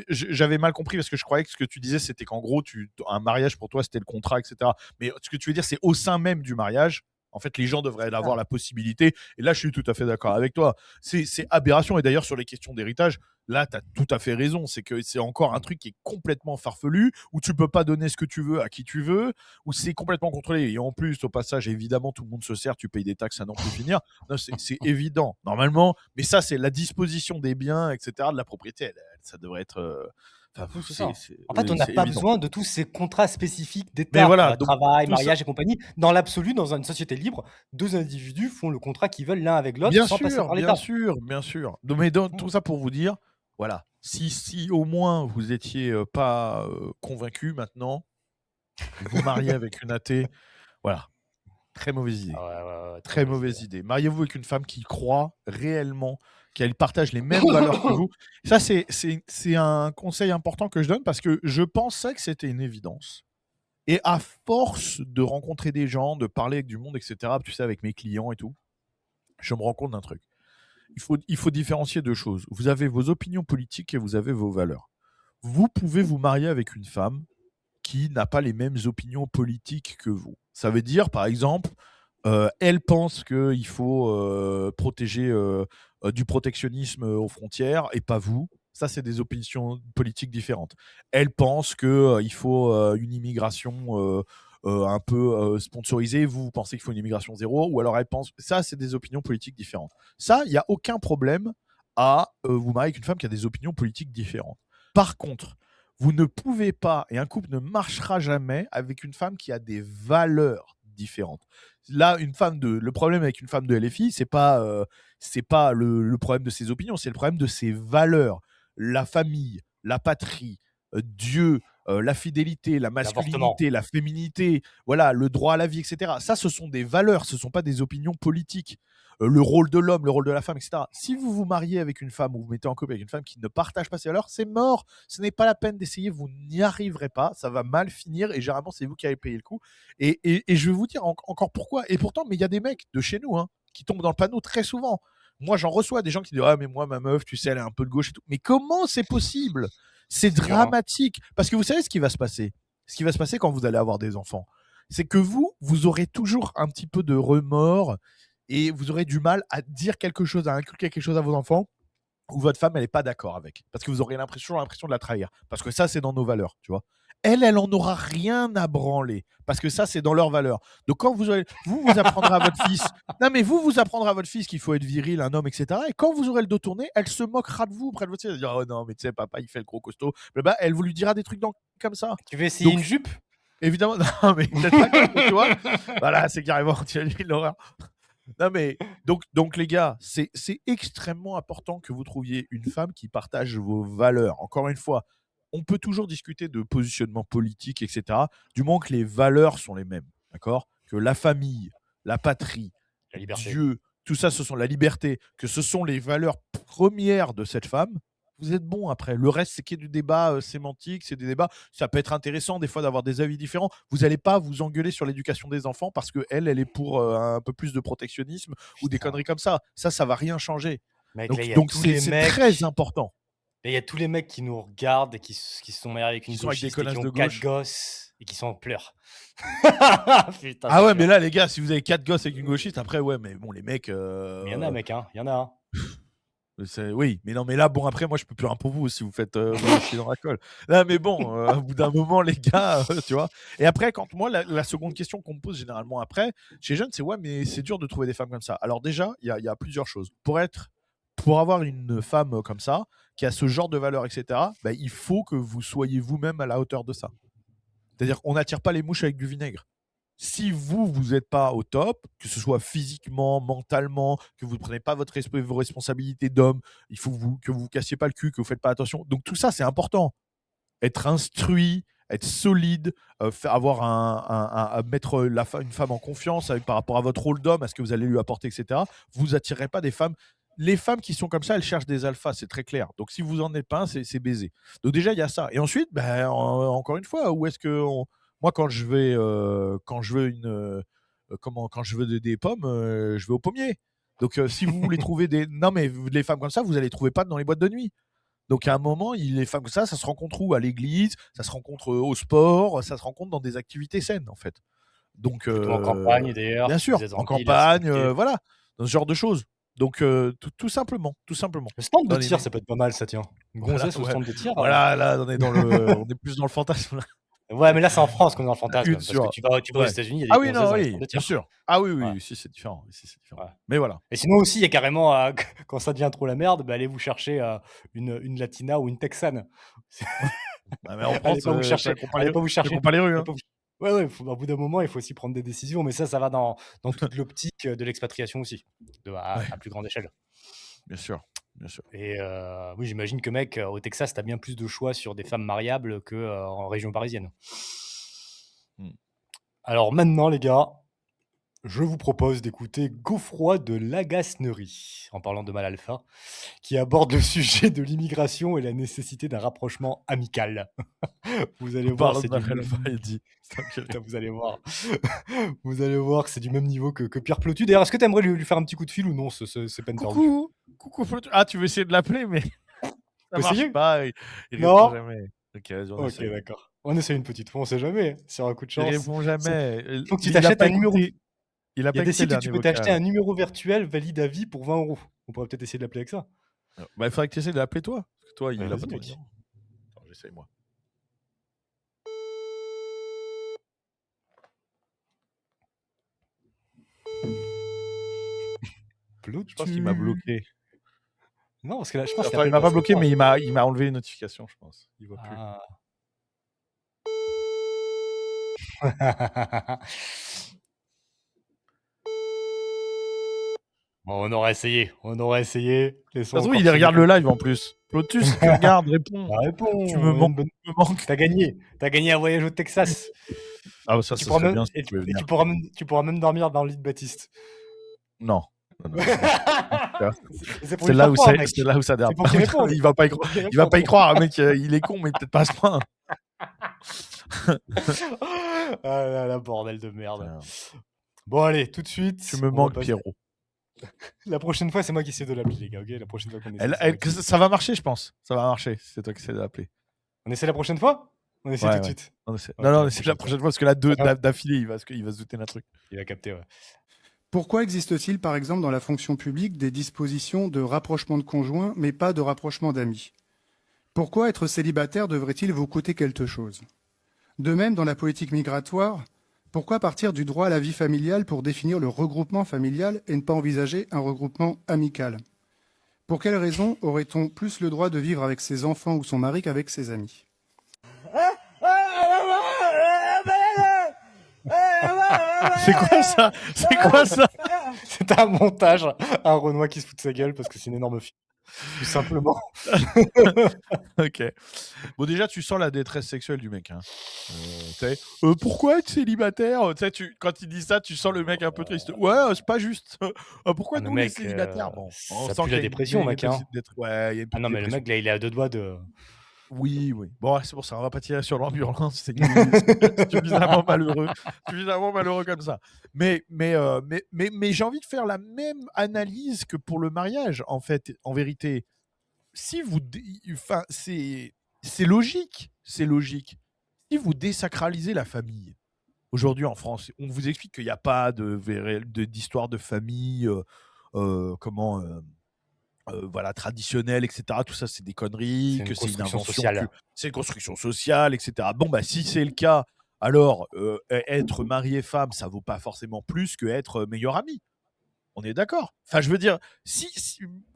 J'avais mal compris parce que je croyais que ce que tu disais, c'était qu'en gros, un mariage pour toi, c'était le contrat, etc. Mais ce que tu veux dire, c'est au sein même du mariage. En fait, les gens devraient C'est avoir ça. la possibilité. Et là, je suis tout à fait d'accord avec toi. C'est aberration. Et d'ailleurs, sur les questions d'héritage, là, tu as tout à fait raison. C'est que c'est encore un truc qui est complètement farfelu, où tu peux pas donner ce que tu veux à qui tu veux, où c'est complètement contrôlé. Et en plus, au passage, évidemment, tout le monde se sert, tu payes des taxes à n'en plus finir. Non, c'est évident, normalement. Mais ça, c'est la disposition des biens, etc., de la propriété. Ça devrait être. Enfin, Oui, c'est ça. En fait, on oui, n'a c'est pas évident. besoin de tous ces contrats spécifiques Mais d'État, voilà, donc travail, tout ça. mariage et compagnie. Dans l'absolu, dans une société libre, 2 individus font le contrat qu'ils veulent l'un avec l'autre Bien sans passer sûr, par bien l'État. sûr, bien sûr. Non, mais Mmh. tout ça pour vous dire, voilà, si au moins vous étiez pas convaincu maintenant, vous mariez avec une athée, voilà, très mauvaise idée. Ah ouais, ouais, ouais, très Très mauvaise idée. mauvaise idée. Mariez-vous avec une femme qui croit réellement qu'elle partage les mêmes valeurs que vous. Ça, c'est un conseil important que je donne parce que je pensais que c'était une évidence. Et à force de rencontrer des gens, de parler avec du monde, etc., tu sais, avec mes clients et tout, je me rends compte d'un truc. Il faut différencier deux choses. Vous avez vos opinions politiques et vous avez vos valeurs. Vous pouvez vous marier avec une femme qui n'a pas les mêmes opinions politiques que vous. Ça veut dire, par exemple, elle pense qu'il faut protéger du protectionnisme aux frontières et pas vous. Ça, c'est des opinions politiques différentes. Elle pense qu'il faut une immigration un peu sponsorisée. Vous pensez qu'il faut une immigration zéro. Ou alors elle pense. Ça, c'est des opinions politiques différentes. Ça, il n'y a aucun problème à vous marier avec une femme qui a des opinions politiques différentes. Par contre, vous ne pouvez pas, et un couple ne marchera jamais avec une femme qui a des valeurs différentes. Là, le problème avec une femme de LFI, c'est pas le problème de ses opinions, c'est le problème de ses valeurs. La famille, la patrie, Dieu, la fidélité, la L'avortement. masculinité, la féminité, voilà, le droit à la vie, etc. Ça, ce sont des valeurs, ce ne sont pas des opinions politiques. Le rôle de l'homme, le rôle de la femme, etc. Si vous vous mariez avec une femme ou vous mettez en couple avec une femme qui ne partage pas ces valeurs, c'est mort. Ce n'est pas la peine d'essayer, vous n'y arriverez pas, ça va mal finir et généralement c'est vous qui allez payer le coup. Et je vais vous dire encore pourquoi. Et pourtant, mais il y a des mecs de chez nous qui tombent dans le panneau très souvent. Moi, j'en reçois des gens qui disent ah mais moi ma meuf, tu sais, elle est un peu de gauche et tout. Mais comment c'est possible? C'est C'est dur, hein? dramatique parce que vous savez ce qui va se passer. Ce qui va se passer quand vous allez avoir des enfants, c'est que vous aurez toujours un petit peu de remords et vous aurez du mal à dire quelque chose, à inculquer quelque chose à vos enfants où votre femme, elle n'est pas d'accord avec. Parce que vous aurez l'impression de la trahir. Parce que ça, c'est dans nos valeurs, tu vois. Elle en aura rien à branler. Parce que ça, c'est dans leurs valeurs. Donc, quand vous apprendrez à votre fils. Non, mais vous apprendrez à votre fils qu'il faut être viril, un homme, etc. Et quand vous aurez le dos tourné, elle se moquera de vous près de votre fils. Elle dira, oh non, mais tu sais, papa, il fait le gros costaud. Bah, elle vous lui dira des trucs comme ça. Tu veux essayer une Donc, jupe? évidemment, non, mais peut-être pas comme tu vois. Voilà, c'est carrément, tu as dit l'horreur. Non mais donc les gars, c'est extrêmement important que vous trouviez une femme qui partage vos valeurs. Encore une fois, on peut toujours discuter de positionnement politique, etc. Du moment que les valeurs sont les mêmes, d'accord? Que la famille, la patrie, La liberté. Dieu, tout ça, ce sont la liberté, que ce sont les valeurs premières de cette femme. Vous êtes bon après. Le reste, c'est qu'il y a du débat sémantique, c'est des débats. Ça peut être intéressant des fois d'avoir des avis différents. Vous n'allez pas vous engueuler sur l'éducation des enfants parce qu'elle est pour un peu plus de protectionnisme ou des Putain. conneries comme ça. Ça va rien changer. Mec, là, il y a Donc tous les c'est très mecs important. Et il y a tous les mecs qui nous regardent et qui se sont mariés avec une Qui sont avec des gauchiste et qui connasses ont de 4 gauche. gosses et qui sont en pleurs. Putain, Ah c'est ouais, chiant. mais là, les gars, si vous avez 4 gosses avec une gauchiste, après, ouais, mais bon, les mecs. Mais il y en a, mec, hein, il y en a. Hein. Oui, mais non, mais là, bon, après, moi, je peux plus rien pour vous si vous faites vous chier dans la colle. Là, mais bon, au bout d'un moment, les gars, tu vois. Et après, quand moi, la seconde question qu'on me pose généralement après, chez jeunes, c'est ouais, mais c'est dur de trouver des femmes comme ça. Alors, déjà, il y a plusieurs choses. Pour avoir une femme comme ça, qui a ce genre de valeur, etc., bah, il faut que vous soyez vous-même à la hauteur de ça. C'est-à-dire qu'on n'attire pas les mouches avec du vinaigre. Si vous n'êtes pas au top, que ce soit physiquement, mentalement, que vous ne prenez pas vos responsabilités d'homme, il faut que vous cassiez pas le cul, que vous faites pas attention. Donc tout ça, c'est important. Être instruit, être solide, avoir mettre une femme en confiance par rapport à votre rôle d'homme, à ce que vous allez lui apporter, etc. Vous attirerez pas des femmes. Les femmes qui sont comme ça, elles cherchent des alphas, c'est très clair. Donc si vous en êtes pas un, c'est baisé. Donc déjà, il y a ça. Et ensuite, encore une fois, où est-ce que moi, quand je veux quand je veux des pommes, je vais au pommier. Donc si vous voulez trouver non mais les femmes comme ça, vous allez trouver pas dans les boîtes de nuit. Donc à un moment, les femmes comme ça se rencontrent où? À l'église, ça se rencontre au sport, ça se rencontre dans des activités saines en fait. Donc Plutôt en campagne d'ailleurs. bien Si vous sûr, êtes en en ville, c'est campagne, compliqué. voilà, dans ce genre de choses. Donc tout simplement. Le stand de Dans tir, ça peut être pas mal, ça, tiens. Une voilà, gonzesse au ouais. stand de tir. Voilà, là on est plus dans le fantasme là. Ouais, mais là, c'est en France qu'on est dans le Une fantasme. Parce que sur tu vas aux ouais. États-unis, il y a Ah des oui, gonzesses non, dans les stands oui, de bien tir. sûr. Ah oui, Ouais, ici c'est différent. Ici c'est différent. ouais. Mais voilà. Et sinon aussi, il y a carrément, quand ça devient trop la merde, allez vous chercher une latina ou une texane. Ah, mais en Allez France, pas vous chercher. Allez pas vous ça chercher. compte pas les rues. allez Hein. pas vous- Ouais, ouais, au bout d'un moment, il faut aussi prendre des décisions. Mais ça va dans toute l'optique de l'expatriation aussi, Ouais, à plus grande échelle. bien sûr, bien sûr. Et oui, j'imagine que, mec, au Texas, tu as bien plus de choix sur des femmes mariables qu'en région parisienne. Mm. Alors maintenant, les gars, je vous propose d'écouter Gaufroy de Lagasnerie, en parlant de mal alpha, qui aborde le sujet de l'immigration et la nécessité d'un rapprochement amical. Vous allez En voir, parlant de c'est du Marie même... Alpha, il dit. C'est enculé. Putain, vous allez voir. Vous allez voir que c'est du même niveau que Pierre Plotu. D'ailleurs, est-ce que tu aimerais lui faire un petit coup de fil ou non, c'est peine perdue? Coucou, ah, tu veux essayer de l'appeler, mais ça Faut marche essayer? pas, il répond Non? jamais. Ok, vas-y, on Ok, essaye. d'accord. On essaie une petite fois, on sait jamais. Sur un coup de Il chance. répond jamais. Faut que tu Il a t'achètes pas un numéro. écouté. Il a Il y a pas des écouté le sites où tu dernier peux t'acheter vocal. un numéro virtuel valide à vie pour 20 euros. On pourrait peut-être essayer de l'appeler avec ça. Bah, il faudrait que tu essaies de l'appeler toi. Parce que toi, il a Vas-y, pas ton mec. numéro. Attends, j'essaye moi. Je pense qu'il m'a bloqué. Non, parce que là, je pense qu'il Enfin, il appelle m'a pas pas bloqué, souvent. mais il m'a enlevé les notifications, je pense. Il voit plus. Ah. Bon, on aurait essayé. De toute façon, il regarde le live en plus. Lotus, tu regardes, réponds. Bah, réponds. Tu me manques. Tu me manques. T'as gagné. T'as gagné un voyage au Texas. Ah, ça, Tu ça pourras serait même, bien si et tu pouvais venir. tu pourras même dormir dans le lit de Baptiste. Non. C'est pour C'est lui là, faire croire, mec. où ça dérape. C'est pour qu'il réponde. Il va pas y croire. Il va pas y croire, mec. Il est con, mais peut-être pas à ce point. Ah là là, bordel de merde. Bon, allez, tout de suite. Tu me on va manques, passer- Pierrot. La prochaine fois, c'est moi qui essaie de l'appeler, les gars. Ok, la prochaine fois qu'on essaie. c'est moi qui- Ça va marcher, je pense. Ça va marcher. C'est toi qui essaies de l'appeler. On essaie la prochaine fois. On essaie Ouais, tout de ouais. suite. Non, c'est Ok, la prochaine fois, parce que là, deux Ah. d'affilée, il va se douter d'un truc. Il a capté, ouais. Pourquoi existe-t-il, par exemple, dans la fonction publique, des dispositions de rapprochement de conjoints, mais pas de rapprochement d'amis? Pourquoi être célibataire devrait-il vous coûter quelque chose? De même, dans la politique migratoire, pourquoi partir du droit à la vie familiale pour définir le regroupement familial et ne pas envisager un regroupement amical? Pour quelles raisons aurait-on plus le droit de vivre avec ses enfants ou son mari qu'avec ses amis? C'est quoi ça? C'est quoi ça? C'est un montage, un Renoir qui se fout de sa gueule parce que c'est une énorme fille. Tout simplement. Ok. Bon, déjà, tu sens la détresse sexuelle du mec. Hein. Pourquoi être célibataire? Quand il dit ça, tu sens le mec un peu triste. Ouais, c'est pas juste. Pourquoi Ah, mais nous, les mec, célibataires? Bon, on ça sent pue qu'il y la a dépression, mec. Hein. Ouais, il y a une Ah petite non, mais le dépression. mec, là, il est à 2 doigts de. Oui. Bon, c'est pour ça, on va pas tirer sur l'ambulance. C'est suffisamment malheureux. Suffisamment malheureux comme ça. Mais j'ai envie de faire la même analyse que pour le mariage, en fait, en vérité. si vous, enfin, c'est logique, c'est logique. Si vous désacralisez la famille, aujourd'hui en France, on vous explique qu'il n'y a pas d'histoire de famille, comment, voilà, traditionnelle, etc. Tout ça, c'est des conneries, C'est une que c'est une construction invention, que sociale. c'est une construction sociale, etc. Bon, bah, si c'est le cas, alors être mari et femme, ça vaut pas forcément plus que être meilleur ami. On est d'accord. Enfin, je veux dire,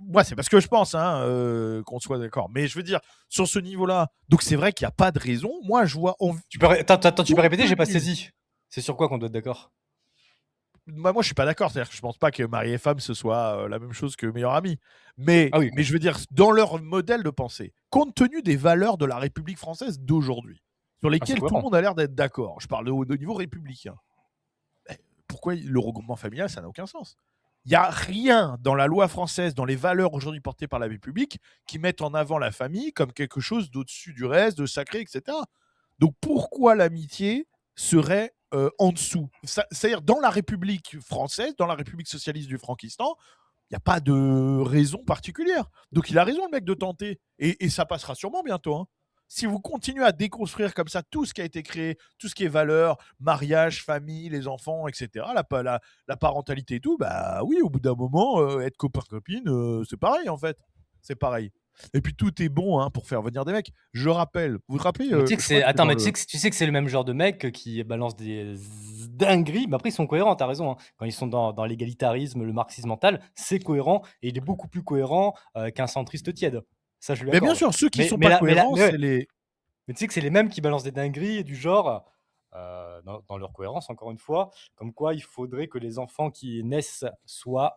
moi, c'est parce que je pense qu'on soit d'accord. Mais je veux dire, sur ce niveau-là, donc c'est vrai qu'il n'y a pas de raison. Moi, je vois. Attends, tu peux répéter, j'ai pas Compte tenu- saisi. C'est sur quoi qu'on doit être d'accord? Moi, je suis pas d'accord. C'est-à-dire que je pense pas que mari et femme ce soit la même chose que meilleur ami. Mais, Ah oui, ok. je veux dire, dans leur modèle de pensée, compte tenu des valeurs de la République française d'aujourd'hui, sur Ah, c'est lesquelles tout le cohérent. monde a l'air d'être d'accord, je parle de niveau républicain, pourquoi le regroupement familial, ça n'a aucun sens? Il n'y a rien dans la loi française, dans les valeurs aujourd'hui portées par la République, qui mettent en avant la famille comme quelque chose d'au-dessus du reste, de sacré, etc. Donc pourquoi l'amitié serait en dessous? C'est-à-dire, dans la République française, dans la République socialiste du Frankistan, il n'y a pas de raison particulière. Donc il a raison, le mec, de tenter. Et ça passera sûrement bientôt, hein. Si vous continuez à déconstruire comme ça tout ce qui a été créé, tout ce qui est valeurs, mariage, famille, les enfants, etc., la parentalité et tout, bah oui, au bout d'un moment, être copain-copine, c'est pareil en fait. C'est pareil. Et puis tout est bon, hein, pour faire venir des mecs. Je rappelle, vous vous rappelez, Mais tu sais que je crois c'est que attends, dans mais le. tu sais que c'est le même genre de mec qui balance des dingueries, mais après ils sont cohérents, tu raison, hein. Quand ils sont dans l'égalitarisme, le marxisme mental, c'est cohérent et il est beaucoup plus cohérent, qu'un centriste tiède. Ça, je lui Mais bien accorde. sûr, ceux qui Mais sont mais pas là mais là cohérents, mais ouais, c'est les. mais tu sais que c'est les mêmes qui balancent des dingueries du genre, dans leur cohérence encore une fois, comme quoi il faudrait que les enfants qui naissent soient,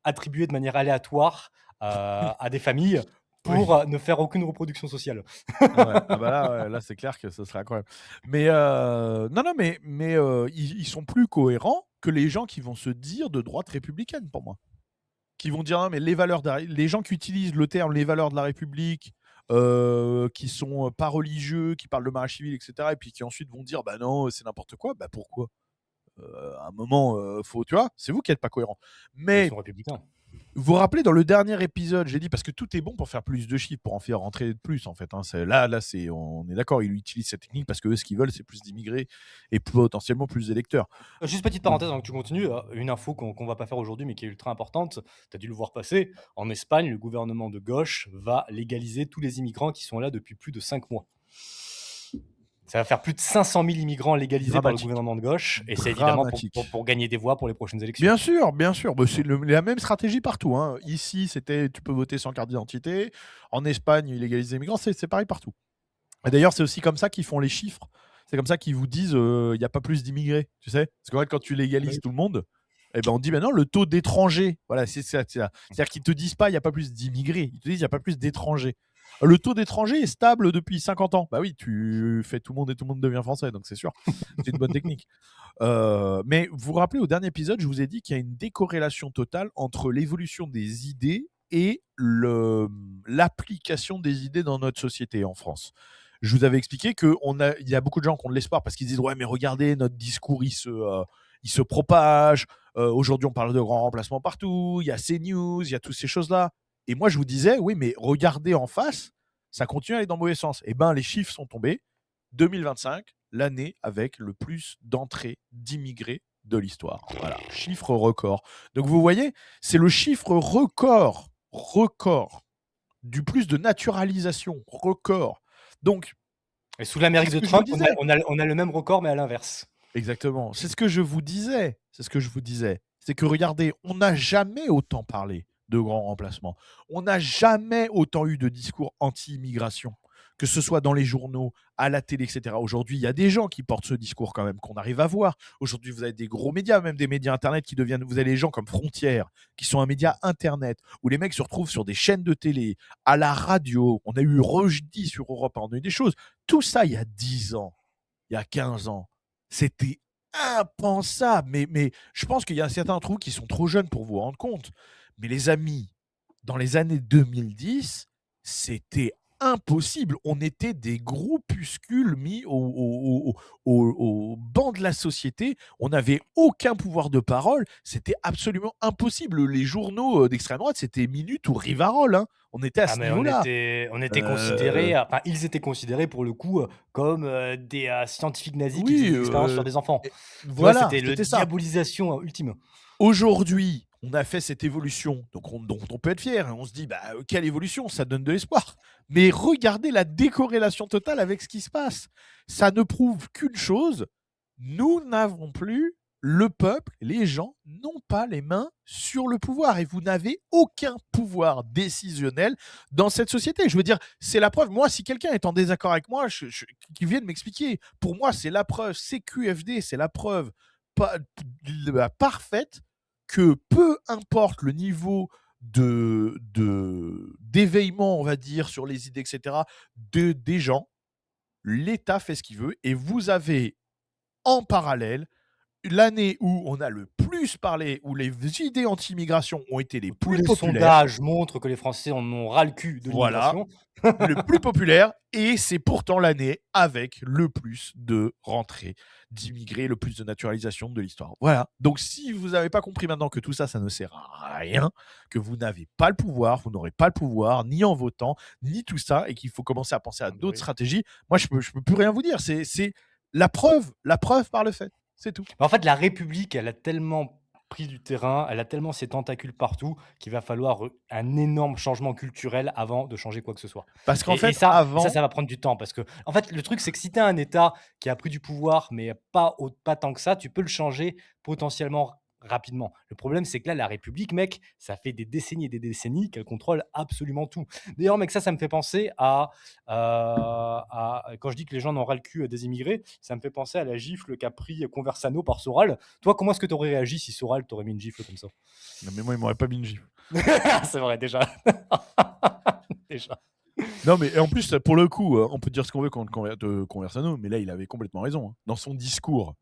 attribués de manière aléatoire, à des familles Oui. pour, ne faire aucune reproduction sociale. Ouais. Ah bah là, ouais, là c'est clair que ce serait incroyable. Mais non, non, mais ils sont plus cohérents que les gens qui vont se dire de droite républicaine, pour moi. Qui vont dire non, mais les gens qui utilisent le terme les valeurs de la République, qui sont pas religieux, qui parlent de mariage civil, etc., et puis qui ensuite vont dire bah non, c'est n'importe quoi. Bah pourquoi? À un moment, faut, tu vois, c'est vous qui n'êtes pas cohérent. Ils Mais sont républicains. vous vous rappelez, dans le dernier épisode, j'ai dit, parce que tout est bon pour faire plus de chiffres, pour en faire rentrer de plus, en fait, hein. Là, on est d'accord, ils utilisent cette technique parce que eux, ce qu'ils veulent, c'est plus d'immigrés et potentiellement plus d'électeurs. Juste petite parenthèse avant que tu continues, une info qu'on va pas faire aujourd'hui, mais qui est ultra importante. Tu as dû le voir passer. En Espagne, le gouvernement de gauche va légaliser tous les immigrants qui sont là depuis plus de 5 mois. Ça va faire plus de 500 000 immigrants légalisés par le Dramatique. gouvernement de gauche, et c'est évidemment Dramatique. pour gagner des voix pour les prochaines élections. Bien sûr, bien sûr. Bah, c'est la même stratégie partout, hein. Ici, c'était tu peux voter sans carte d'identité. En Espagne, ils légalisent les migrants. C'est pareil partout. Et d'ailleurs, c'est aussi comme ça qu'ils font les chiffres. C'est comme ça qu'ils vous disent il n'y a pas plus d'immigrés. Tu sais? Parce qu'en fait, quand tu légalises tout le monde, eh ben, on dit maintenant le taux d'étrangers. Voilà, c'est ça. C'est-à-dire qu'ils ne te disent pas il n'y a pas plus d'immigrés. Ils te disent il n'y a pas plus d'étrangers. Le taux d'étrangers est stable depuis 50 ans. Bah oui, tu fais tout le monde et tout le monde devient français, donc c'est sûr. C'est une bonne technique. Mais vous vous rappelez, au dernier épisode, je vous ai dit qu'il y a une décorrélation totale entre l'évolution des idées et l'application des idées dans notre société en France. Je vous avais expliqué qu'il y a beaucoup de gens qui ont de l'espoir parce qu'ils disent ouais, mais regardez, notre discours il se propage. Aujourd'hui, on parle de grands remplacements partout. Il y a CNews, il y a toutes ces choses-là. Et moi, je vous disais oui, mais regardez en face, ça continue à aller dans le mauvais sens. Et ben, les chiffres sont tombés. 2025, l'année avec le plus d'entrées d'immigrés de l'histoire. Voilà, chiffre record. Donc vous voyez, c'est le chiffre record du plus de naturalisation, record. Donc, Et sous l'Amérique c'est de ce que je vous Trump, disais. on a le même record, mais à l'inverse. Exactement. C'est ce que je vous disais. C'est que regardez, on n'a jamais autant parlé de grands remplacements. On n'a jamais autant eu de discours anti-immigration, que ce soit dans les journaux, à la télé, etc. Aujourd'hui, il y a des gens qui portent ce discours quand même, qu'on arrive à voir. Aujourd'hui, vous avez des gros médias, même des médias Internet qui deviennent... Vous avez des gens comme Frontières, qui sont un média Internet, où les mecs se retrouvent sur des chaînes de télé, à la radio. On a eu Rushdie sur Europe 1, on a eu des choses. Tout ça, il y a 10 ans, il y a 15 ans. C'était impensable. Mais je pense qu'il y a certains d'entre vous qui sont trop jeunes pour vous rendre compte. Mais les amis, dans les années 2010, c'était impossible. On était des groupuscules mis au banc de la société. On n'avait aucun pouvoir de parole. C'était absolument impossible. Les journaux d'extrême droite, c'était Minute ou Rivarol, hein. On était à Ah ce mais niveau-là. on était Euh, considérés, enfin ils étaient considérés pour le coup, comme, des, scientifiques nazis qui faisaient oui, des expériences sur des enfants. et Tu vois? voilà, C'était le c'était ça. diabolisation, ultime. Aujourd'hui, on a fait cette évolution, donc dont on peut être fier. On se dit, bah, quelle évolution, ça donne de l'espoir. Mais regardez la décorrélation totale avec ce qui se passe. Ça ne prouve qu'une chose, nous n'avons plus, le peuple, les gens n'ont pas les mains sur le pouvoir et vous n'avez aucun pouvoir décisionnel dans cette société. Je veux dire, c'est la preuve. Moi, si quelqu'un est en désaccord avec moi, qu'il vienne m'expliquer. Pour moi, c'est la preuve, CQFD, c'est la preuve parfaite que peu importe le niveau d'éveillement, on va dire, sur les idées, etc., des gens, l'État fait ce qu'il veut et vous avez en parallèle l'année où on a le plus parlé, où les idées anti-immigration ont été les Tous plus les populaires, sondages montrent que les Français en ont ras le cul de voilà, l'immigration. le plus populaire, et c'est pourtant l'année avec le plus de rentrées d'immigrés, le plus de naturalisation de l'histoire. Voilà. Donc si vous n'avez pas compris maintenant que tout ça, ça ne sert à rien, que vous n'avez pas le pouvoir, vous n'aurez pas le pouvoir, ni en votant, ni tout ça, et qu'il faut commencer à penser à Ah bah d'autres oui. stratégies, moi je peux plus rien vous dire. C'est la preuve par le fait. C'est tout. En fait, la République, elle a tellement pris du terrain, elle a tellement ses tentacules partout qu'il va falloir, un énorme changement culturel avant de changer quoi que ce soit. Parce qu'en Et fait, ça avant, va prendre du temps parce que en fait, le truc, c'est que si tu as un État qui a pris du pouvoir, mais pas tant que ça, tu peux le changer potentiellement rapidement. Le problème, c'est que là, la République, mec, ça fait des décennies et des décennies qu'elle contrôle absolument tout. D'ailleurs, mec, ça me fait penser à quand je dis que les gens n'ont ras le cul, des immigrés, ça me fait penser à la gifle qu'a pris Conversano par Soral. Toi, comment est-ce que tu aurais réagi si Soral t'aurait mis une gifle comme ça? non, mais moi, il m'aurait pas mis une gifle. C'est vrai, déjà. Déjà. Non, mais en plus, pour le coup, on peut dire ce qu'on veut de Conversano, mais là, il avait complètement raison, hein. Dans son discours,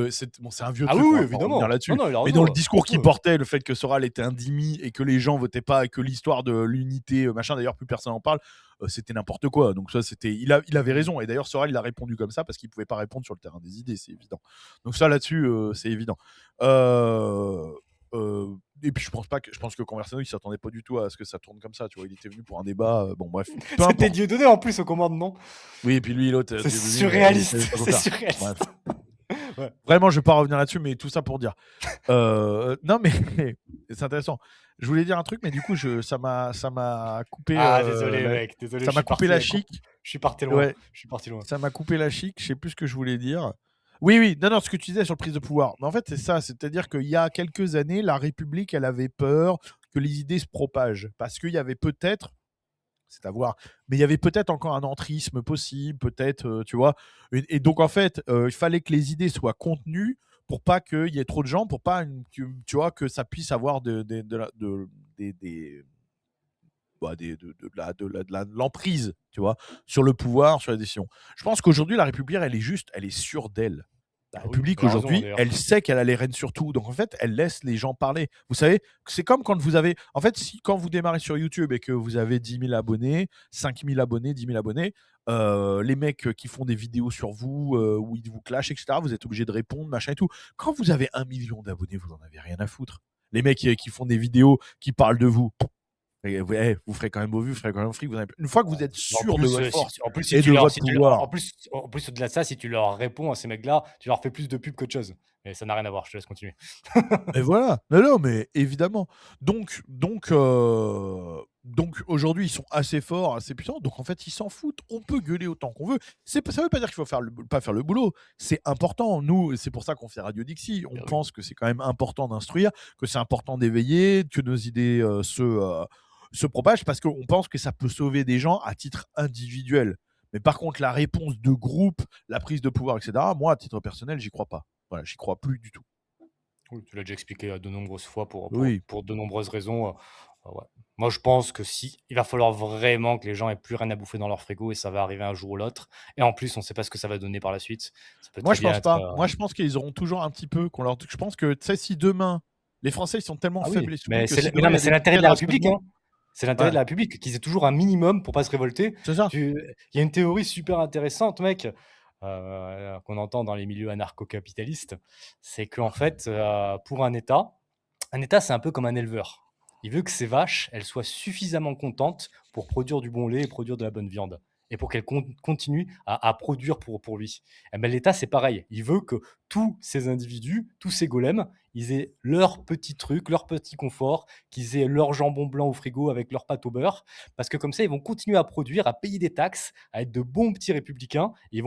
c'est un vieux Ah oui, truc, on oui, va pas revenir évidemment. Non, là-dessus, non, il a mais dans le raison. discours qu'il portait, le fait que Soral était indimi et que les gens votaient pas et que l'histoire de l'unité, machin, d'ailleurs, plus personne en parle, c'était n'importe quoi. Donc ça, il avait raison. Et d'ailleurs, Soral, il a répondu comme ça parce qu'il pouvait pas répondre sur le terrain des idées, c'est évident. Donc ça, là-dessus, c'est évident. Et puis je pense que Conversano, il s'attendait pas du tout à ce que ça tourne comme ça. Tu vois, il était venu pour un débat. Bon, bref, peu C'était importe. Dieudonné en plus au commandement. Oui, et puis lui, l'autre, C'est Dieudonné, surréaliste. il savait pas quoi C'est faire. surréaliste. Bref. Ouais. Vraiment, je vais pas revenir là-dessus, mais tout ça pour dire. Non, mais c'est intéressant. Je voulais dire un truc, mais du coup, ça m'a coupé. Ah, désolé, mec. Désolé, Ça m'a coupé la chic. Je suis parti loin. Ouais, Je suis parti loin. ça m'a coupé la chic. Je sais plus ce que je voulais dire. Oui, oui, non, non, ce que tu disais sur le prise de pouvoir. Mais en fait, c'est ça. C'est-à-dire qu'il y a quelques années, la République, elle avait peur que les idées se propagent. Parce qu'il y avait peut-être, c'est à voir, mais il y avait peut-être encore un entrisme possible, peut-être, tu vois. Et donc, en fait, il fallait que les idées soient contenues pour pas qu'il y ait trop de gens, pour pas, tu vois, que ça puisse avoir de l'emprise, tu vois, sur le pouvoir, sur la décision. Je pense qu'aujourd'hui, la République, elle est sûre d'elle. La Ah oui, République, elle a raison, aujourd'hui, d'ailleurs. elle sait qu'elle a les rênes sur tout. Donc, en fait, elle laisse les gens parler. Vous savez, c'est comme quand vous avez. En fait, quand vous démarrez sur YouTube et que vous avez 10 000 abonnés, 5 000 abonnés, 10 000 abonnés, les mecs qui font des vidéos sur vous, où ils vous clashent, etc., vous êtes obligé de répondre, machin et tout. Quand vous avez 1 million d'abonnés, vous n'en avez rien à foutre. Les mecs qui font des vidéos qui parlent de vous, ouais, vous ferez quand même vos vues, vous ferez quand même fric. Une fois que vous êtes En sûr de plus, votre force en plus, et de votre pouvoir, en plus, au-delà de ça, si tu leur réponds à ces mecs-là, tu leur fais plus de pub qu'autre chose. Mais ça n'a rien à voir, je te laisse continuer. et voilà. Non, non, mais évidemment. Donc aujourd'hui, ils sont assez forts, assez puissants. Donc en fait, ils s'en foutent. On peut gueuler autant qu'on veut. Ça veut pas dire qu'il faut pas faire le boulot. C'est important. Nous, c'est pour ça qu'on fait Radio Dixie. On pense que c'est quand même important d'instruire, que c'est important d'éveiller, que nos idées se propagent, parce qu'on pense que ça peut sauver des gens à titre individuel. Mais par contre, la réponse de groupe, la prise de pouvoir, etc., moi, à titre personnel, j'y crois pas. Voilà, j'y crois plus du tout. Oui, tu l'as déjà expliqué de nombreuses fois Oui. pour de nombreuses raisons. Ouais. Moi, je pense que si, il va falloir vraiment que les gens aient plus rien à bouffer dans leur frigo et ça va arriver un jour ou l'autre. Et en plus, on ne sait pas ce que ça va donner par la suite. Ça peut Moi, très je bien pense être. pas. Moi, je pense qu'ils auront toujours un petit peu. Je pense que, tu sais, si demain, les Français, ils sont tellement Ah faibles oui, esprits mais que si mais demain, non, il y mais a c'est des l'intérêt de guerres la à ce République, monde, hein. C'est l'intérêt de Ouais, la République, qu'ils aient toujours un minimum pour pas se révolter. c'est ça. Il y a une théorie super intéressante, mec, qu'on entend dans les milieux anarcho-capitalistes, c'est qu'en fait, pour un État, c'est un peu comme un éleveur. Il veut que ses vaches, elles soient suffisamment contentes pour produire du bon lait et produire de la bonne viande. Et pour qu'elles continuent à produire pour lui. Eh ben, l'État, c'est pareil. Il veut que tous ces individus, tous ces golems, ils aient leur petit truc, leur petit confort, qu'ils aient leur jambon blanc au frigo avec leur pâte au beurre, parce que comme ça, ils vont continuer à produire, à payer des taxes, à être de bons petits républicains. Et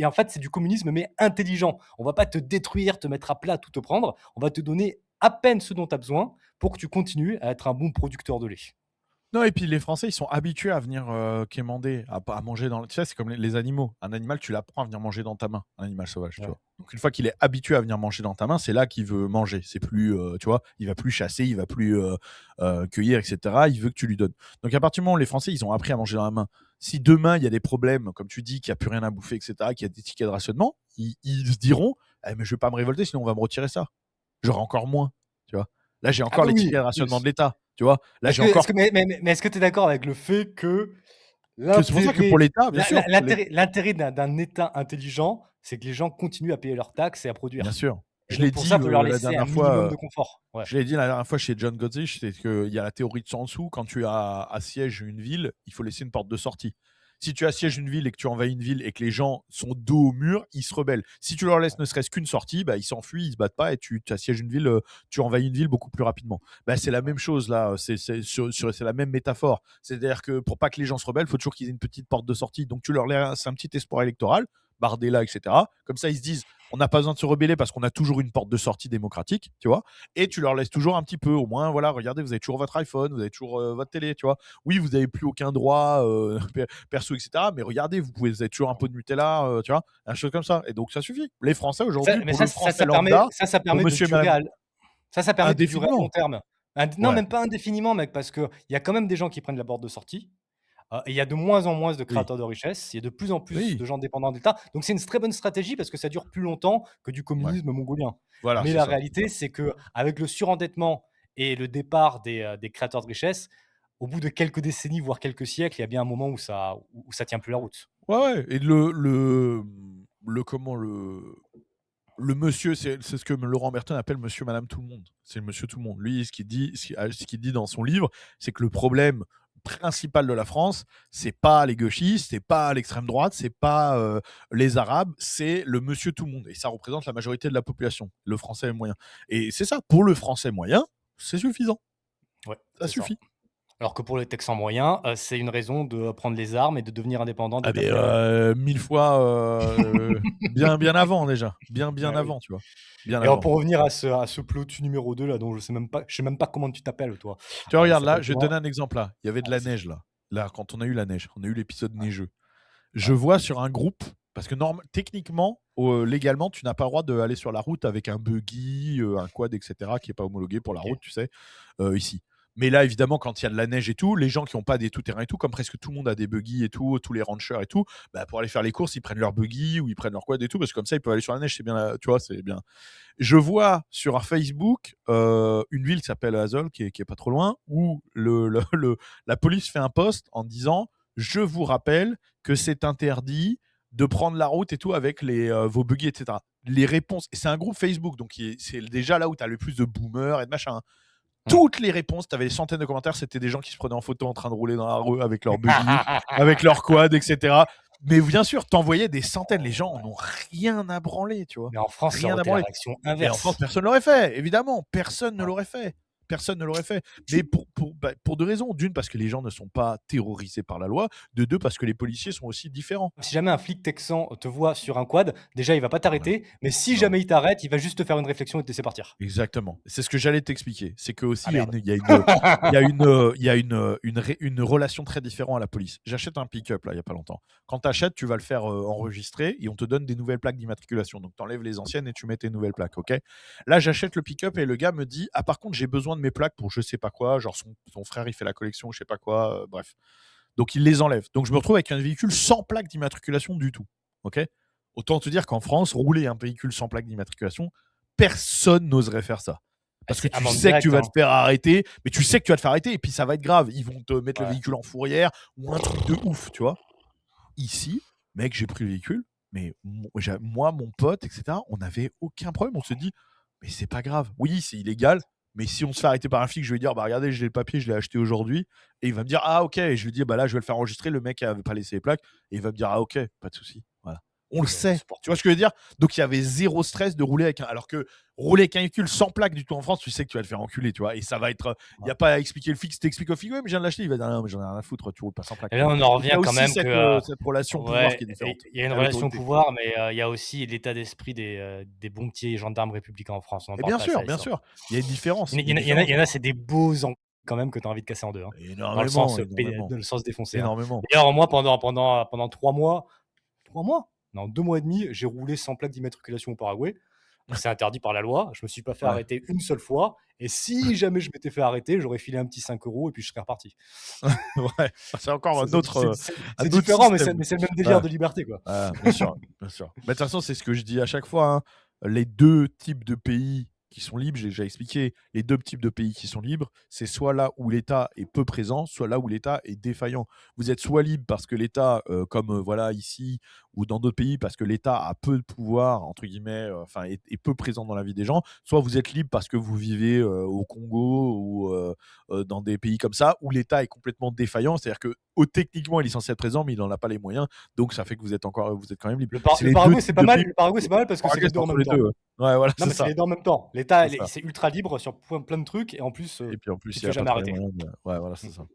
en fait, c'est du communisme, mais intelligent. On va pas te détruire, te mettre à plat, tout te prendre. On va te donner à peine ce dont tu as besoin pour que tu continues à être un bon producteur de lait. Non, et puis les Français, ils sont habitués à venir quémander, à manger dans. Tu sais, c'est comme les animaux. Un animal, tu l'apprends à venir manger dans ta main, un animal sauvage, tu Ouais. vois. Donc une fois qu'il est habitué à venir manger dans ta main, c'est là qu'il veut manger. C'est plus, tu vois, il va plus chasser, il va plus cueillir, etc. Il veut que tu lui donnes. Donc à partir du moment où les Français, ils ont appris à manger dans la main. Si demain il y a des problèmes, comme tu dis, qu'il n'y a plus rien à bouffer, etc., qu'il y a des tickets de rationnement, ils se diront, eh, mais je vais pas me révolter, sinon on va me retirer ça. J'aurai encore moins, tu vois. Là, j'ai Ah encore bah les oui, tickets de en rationnement de plus. l'État, tu vois. Là, Est-ce j'ai que, est-ce encore que, mais est-ce que tu es d'accord avec le fait que c'est pour ça que pour l'intérêt, l'État, bien sûr, l'intérêt d'un État intelligent, c'est que les gens continuent à payer leurs taxes et à bien produire. sûr. Et Je l'ai donc pour dit ça, il faut leur la laisser un dernière minimum fois. de confort. Ouais. Je l'ai dit la dernière fois chez John Gottich, c'est qu'il y a la théorie de Sun Tzu. Quand tu assièges une ville, il faut laisser une porte de sortie. Si tu assièges une ville et que tu envahis une ville et que les gens sont dos au mur, ils se rebellent. Si tu leur laisses ne serait-ce qu'une sortie, bah, ils s'enfuient, ils se battent pas et tu assièges une ville, tu envahis une ville beaucoup plus rapidement. Bah, c'est la même chose là, c'est la même métaphore. C'est-à-dire que pour pas que les gens se rebellent, il faut toujours qu'ils aient une petite porte de sortie. Donc tu leur laisses un petit espoir électoral, Bardella, etc. Comme ça, ils se disent, on n'a pas besoin de se rebeller parce qu'on a toujours une porte de sortie démocratique, tu vois. Et tu leur laisses toujours un petit peu, au moins, voilà, regardez, vous avez toujours votre iPhone, vous avez toujours votre télé, tu vois. Oui, vous n'avez plus aucun droit perso, etc. Mais regardez, vous avez toujours un pot de Nutella, tu vois, un chose comme ça. Et donc, ça suffit. Les Français, aujourd'hui, Mais pour le ça, français lambda, ça pour permet de monsieur et durer madame ça permet de durer à long indéfiniment. terme. Non, Ouais, même pas indéfiniment, mec, parce qu'il y a quand même des gens qui prennent la porte de sortie. Et il y a de moins en moins de oui, créateurs de richesse, il y a de plus en plus de oui, gens dépendants de l'État. Donc c'est une très bonne stratégie parce que ça dure plus longtemps que du ouais. communisme mongolien. Voilà, Mais c'est la ça. réalité, c'est que avec le surendettement et le départ des créateurs de richesse, au bout de quelques décennies, voire quelques siècles, il y a bien un moment où ça tient plus la route. Ouais, ouais. Et comment le monsieur, c'est ce que Laurent Berton appelle monsieur, madame, tout le monde. C'est le monsieur tout le monde. Lui, ce qu'il dit dans son livre, c'est que le problème principal de la France, c'est pas les gauchistes, c'est pas l'extrême droite, c'est pas les arabes, c'est le monsieur tout le monde. Et ça représente la majorité de la population, le français moyen. Et c'est ça, pour le français moyen, c'est suffisant. Ouais, Ça c'est ça. suffit. Alors que pour les Texans moyens, c'est une raison de prendre les armes et de devenir indépendant Ah d'État mais fédéré. 1000 fois bien avant déjà. Bien Ah oui. avant, tu vois. Bien Et alors avant. pour revenir à ce Plotu numéro 2 là, dont je sais même pas comment tu t'appelles toi. Tu vois, Il regarde là, s'appelle je vais te comment? donner un exemple là. Il y avait de la Vas-y. neige là. Là, quand on a eu la neige, on a eu l'épisode Ouais, neigeux. Je ouais. vois sur un groupe, parce que techniquement, légalement, tu n'as pas le droit d'aller sur la route avec un buggy, un quad, etc., qui n'est pas homologué pour la OK. route, tu sais, ici. Mais là, évidemment, quand il y a de la neige et tout, les gens qui n'ont pas des tout-terrain et tout, comme presque tout le monde a des buggy et tout, tous les ranchers et tout, bah, pour aller faire les courses, ils prennent leur buggy ou ils prennent leur quad et tout, parce que comme ça, ils peuvent aller sur la neige, c'est bien, tu vois, c'est bien. Je vois sur un Facebook une ville qui s'appelle Azol, qui est pas trop loin, où la police fait un post en disant je vous rappelle que c'est interdit de prendre la route et tout avec vos buggy, etc. Les réponses, et c'est un groupe Facebook, donc c'est déjà là où tu as le plus de boomers et de machin. Mmh. Toutes les réponses, tu avais des centaines de commentaires, c'était des gens qui se prenaient en photo en train de rouler dans la rue avec leur buggy, avec leur quad, etc. Mais bien sûr, t'envoyais des centaines, les gens en ont rien à branler, tu vois. Mais en France, ça Rien aurait à été la branler. réaction Mais en France, inverse. personne ne l'aurait fait, évidemment. Personne ne Ouais. l'aurait fait. Personne ne l'aurait fait. Mais pour deux raisons. D'une, parce que les gens ne sont pas terrorisés par la loi. De deux, parce que les policiers sont aussi différents. Si jamais un flic texan te voit sur un quad, déjà il va pas Voilà. t'arrêter, mais si Non. jamais il t'arrête, il va juste te faire une réflexion et te laisser partir. Exactement. C'est ce que j'allais t'expliquer. C'est que aussi Ah merde. il y a une relation très différente à la police. J'achète un pick-up là il y a pas longtemps. Quand tu achètes, tu vas le faire enregistrer et on te donne des nouvelles plaques d'immatriculation. Donc tu enlèves les anciennes et tu mets tes nouvelles plaques, OK? Là, j'achète le pick-up et le gars me dit: "Ah par contre, j'ai besoin de mes plaques pour je sais pas quoi, genre son frère, il fait la collection, je sais pas quoi, bref." Donc il les enlève. Donc je me retrouve avec un véhicule sans plaque d'immatriculation du tout. OK? Autant te dire qu'en France, rouler un véhicule sans plaque d'immatriculation, personne n'oserait faire ça. Parce que C'est tu amende sais que tu directe, vas hein. te faire arrêter, mais tu sais que tu vas te faire arrêter et puis ça va être grave. Ils vont te mettre le Ouais. véhicule en fourrière ou un truc de ouf, tu vois. Ici, mec, j'ai pris le véhicule, mais moi, mon pote, etc., on n'avait aucun problème. On se dit, mais c'est pas grave. Oui, c'est illégal, mais si on se fait arrêter par un flic, je vais lui dire, bah regardez, j'ai le papier, je l'ai acheté aujourd'hui. Et il va me dire, ah ok. Et je lui dis, bah là, je vais le faire enregistrer. Le mec n'avait pas laissé les plaques. Et il va me dire, ah ok, pas de souci. Voilà. On le sait. C'est pour Tu vois ce que je veux dire? Donc il y avait zéro stress de rouler avec un. Alors que rouler avec un véhicule sans plaque du tout en France, tu sais que tu vas te faire enculer, tu vois. Et ça va être. Il n'y a pas à expliquer le flic. Si t'expliques au flic, ouais, mais je viens de l'acheter, il va dire, non, mais j'en ai rien à foutre, tu roules pas sans plaque. Et là, on en Donc il y revient a quand aussi même que, cette relation pouvoir ouais, qui est différente. il y a une À relation l'autorité. pouvoir, mais il y a aussi l'état d'esprit des bons petits gendarmes républicains en France. On en Et parle pas assez. bien sûr, il y a une différence. Il y en a, il y en a, c'est des beaux quand même que tu as envie de casser en deux, hein. Énormément, Dans le sens défoncer, hein. énormément. D'ailleurs, moi, pendant 3 mois, non, 2 mois et demi, j'ai roulé sans plaque d'immatriculation au Paraguay. C'est interdit par la loi. Je me suis pas fait Ouais. arrêter une seule fois. Et si jamais je m'étais fait arrêter, j'aurais filé un petit 5 € et puis je serais reparti. Ouais, c'est encore un autre. C'est différent, mais c'est le même délire Ouais. de liberté, quoi. Bien sûr, bien sûr. Mais de toute façon, c'est ce que je dis à chaque fois, hein. Les deux types de pays qui sont libres, j'ai déjà expliqué, les deux types de pays qui sont libres, c'est soit là où l'État est peu présent, soit là où l'État est défaillant. Vous êtes soit libre parce que l'État, comme voilà ici ou dans d'autres pays, parce que l'État a peu de pouvoir, entre guillemets, enfin, est peu présent dans la vie des gens, soit vous êtes libre parce que vous vivez au Congo ou dans des pays comme ça, où l'État est complètement défaillant, c'est-à-dire que techniquement, il est censé être présent, mais il n'en a pas les moyens, donc ça fait que vous êtes quand même libre. Le Paraguay, c'est pas mal. Le Paraguay, c'est pas mal parce que c'est Paraguay, les deux en entre même les temps. deux, ouais. Ouais, voilà, Non, c'est mais c'est ça. les deux en même temps. L'État, C'est ça. c'est ultra libre sur plein de trucs et en plus, Et puis en plus, tu il te y fais a pas jamais trop les arrêter. moyens de. Ouais, voilà, c'est ça.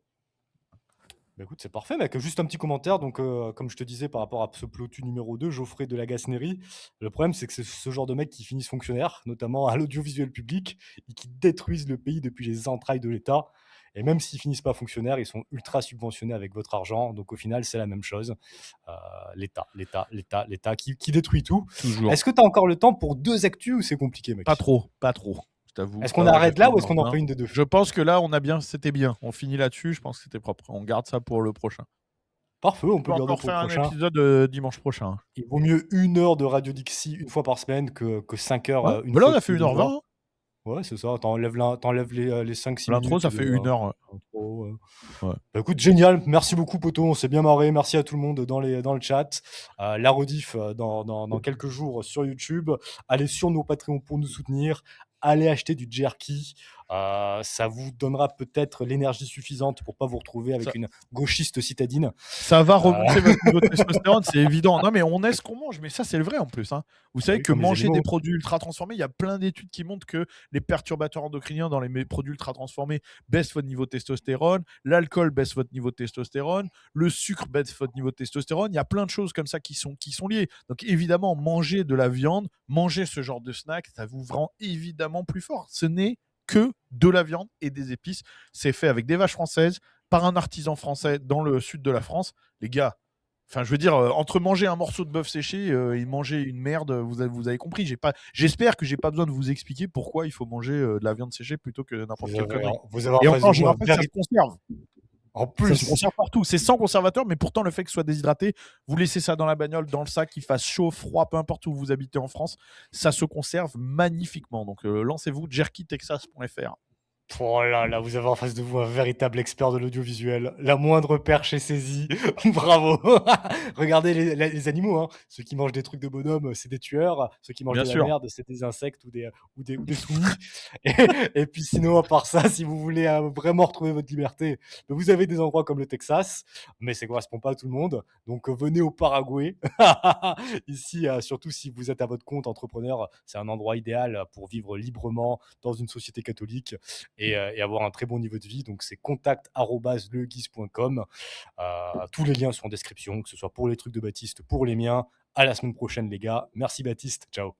Bah écoute, c'est parfait, mec. Juste un petit commentaire. Donc, comme je te disais par rapport à ce Plotu numéro 2, Geoffrey de la Gasnerie, le problème, c'est que c'est ce genre de mecs qui finissent fonctionnaires, notamment à l'audiovisuel public, et qui détruisent le pays depuis les entrailles de l'État. Et même s'ils finissent pas fonctionnaires, ils sont ultra subventionnés avec votre argent. Donc, au final, c'est la même chose. L'État qui détruit tout. Toujours. Est-ce que tu as encore le temps pour 2 actus ou c'est compliqué, mec? Pas trop. Je t'avoue. Est-ce qu'on arrête là ou est-ce qu'on en fait une des deux? Je pense que là, c'était bien. On finit là-dessus. Je pense que c'était propre. On garde ça pour le prochain. Parfait, on On peut peut garder encore pour le faire un prochain. épisode dimanche prochain. Il vaut mieux 1 heure de Radio Dixie une fois par semaine que 5 heures Ouais. une Mais là, fois on a tous fait les 2 1h20. jours. Ouais, c'est ça. T'enlèves les 5-6 minutes. L'intro, ça fait 1 heure. Intro, ouais. Ouais. Bah, écoute, génial. Merci beaucoup, poto. On s'est bien marré. Merci à tout le monde dans le chat. La rediff dans quelques jours sur YouTube. Allez sur nos Patreons pour nous soutenir. Allez acheter du jerky. Ça vous donnera peut-être l'énergie suffisante pour pas vous retrouver avec une gauchiste citadine. Ça va remonter votre niveau de testostérone, c'est évident. Non, mais on est ce qu'on mange, mais ça, c'est le vrai en plus, hein. Vous savez que comme les manger animaux. des produits ultra transformés, il y a plein d'études qui montrent que les perturbateurs endocriniens dans les produits ultra transformés baissent votre niveau de testostérone, l'alcool baisse votre niveau de testostérone, le sucre baisse votre niveau de testostérone. Il y a plein de choses comme ça qui sont liées. Donc évidemment, manger de la viande, manger ce genre de snack, ça vous rend évidemment plus fort. Ce n'est que de la viande et des épices. C'est fait avec des vaches françaises, par un artisan français dans le sud de la France. Les gars, enfin, je veux dire, entre manger un morceau de bœuf séché et manger une merde, vous avez compris. J'espère que j'ai pas besoin de vous expliquer pourquoi il faut manger de la viande séchée plutôt que n'importe quelle connerie. Vous avez Et en face encore, de je vous vous un rappelle, ça se conserve. En Ça plus, se conserve partout. C'est sans conservateur, mais pourtant, le fait que ce soit déshydraté, vous laissez ça dans la bagnole, dans le sac, qu'il fasse chaud, froid, peu importe où vous habitez en France, ça se conserve magnifiquement. Donc, lancez-vous, jerkytexas.fr. oh là là, vous avez en face de vous un véritable expert de l'audiovisuel. La moindre perche est saisie. Bravo. Regardez les animaux, hein. Ceux qui mangent des trucs de bonhomme, c'est des tueurs. Ceux qui mangent Bien de sûr. la merde, c'est des insectes ou des soumis. Et puis sinon, à part ça, si vous voulez vraiment retrouver votre liberté, vous avez des endroits comme le Texas, mais ça ne correspond pas à tout le monde. Donc venez au Paraguay. Ici, surtout si vous êtes à votre compte entrepreneur, c'est un endroit idéal pour vivre librement dans une société catholique. Et avoir un très bon niveau de vie. Donc, c'est contact@leguise.com. Tous les liens sont en description, que ce soit pour les trucs de Baptiste, pour les miens. À la semaine prochaine, les gars. Merci, Baptiste. Ciao.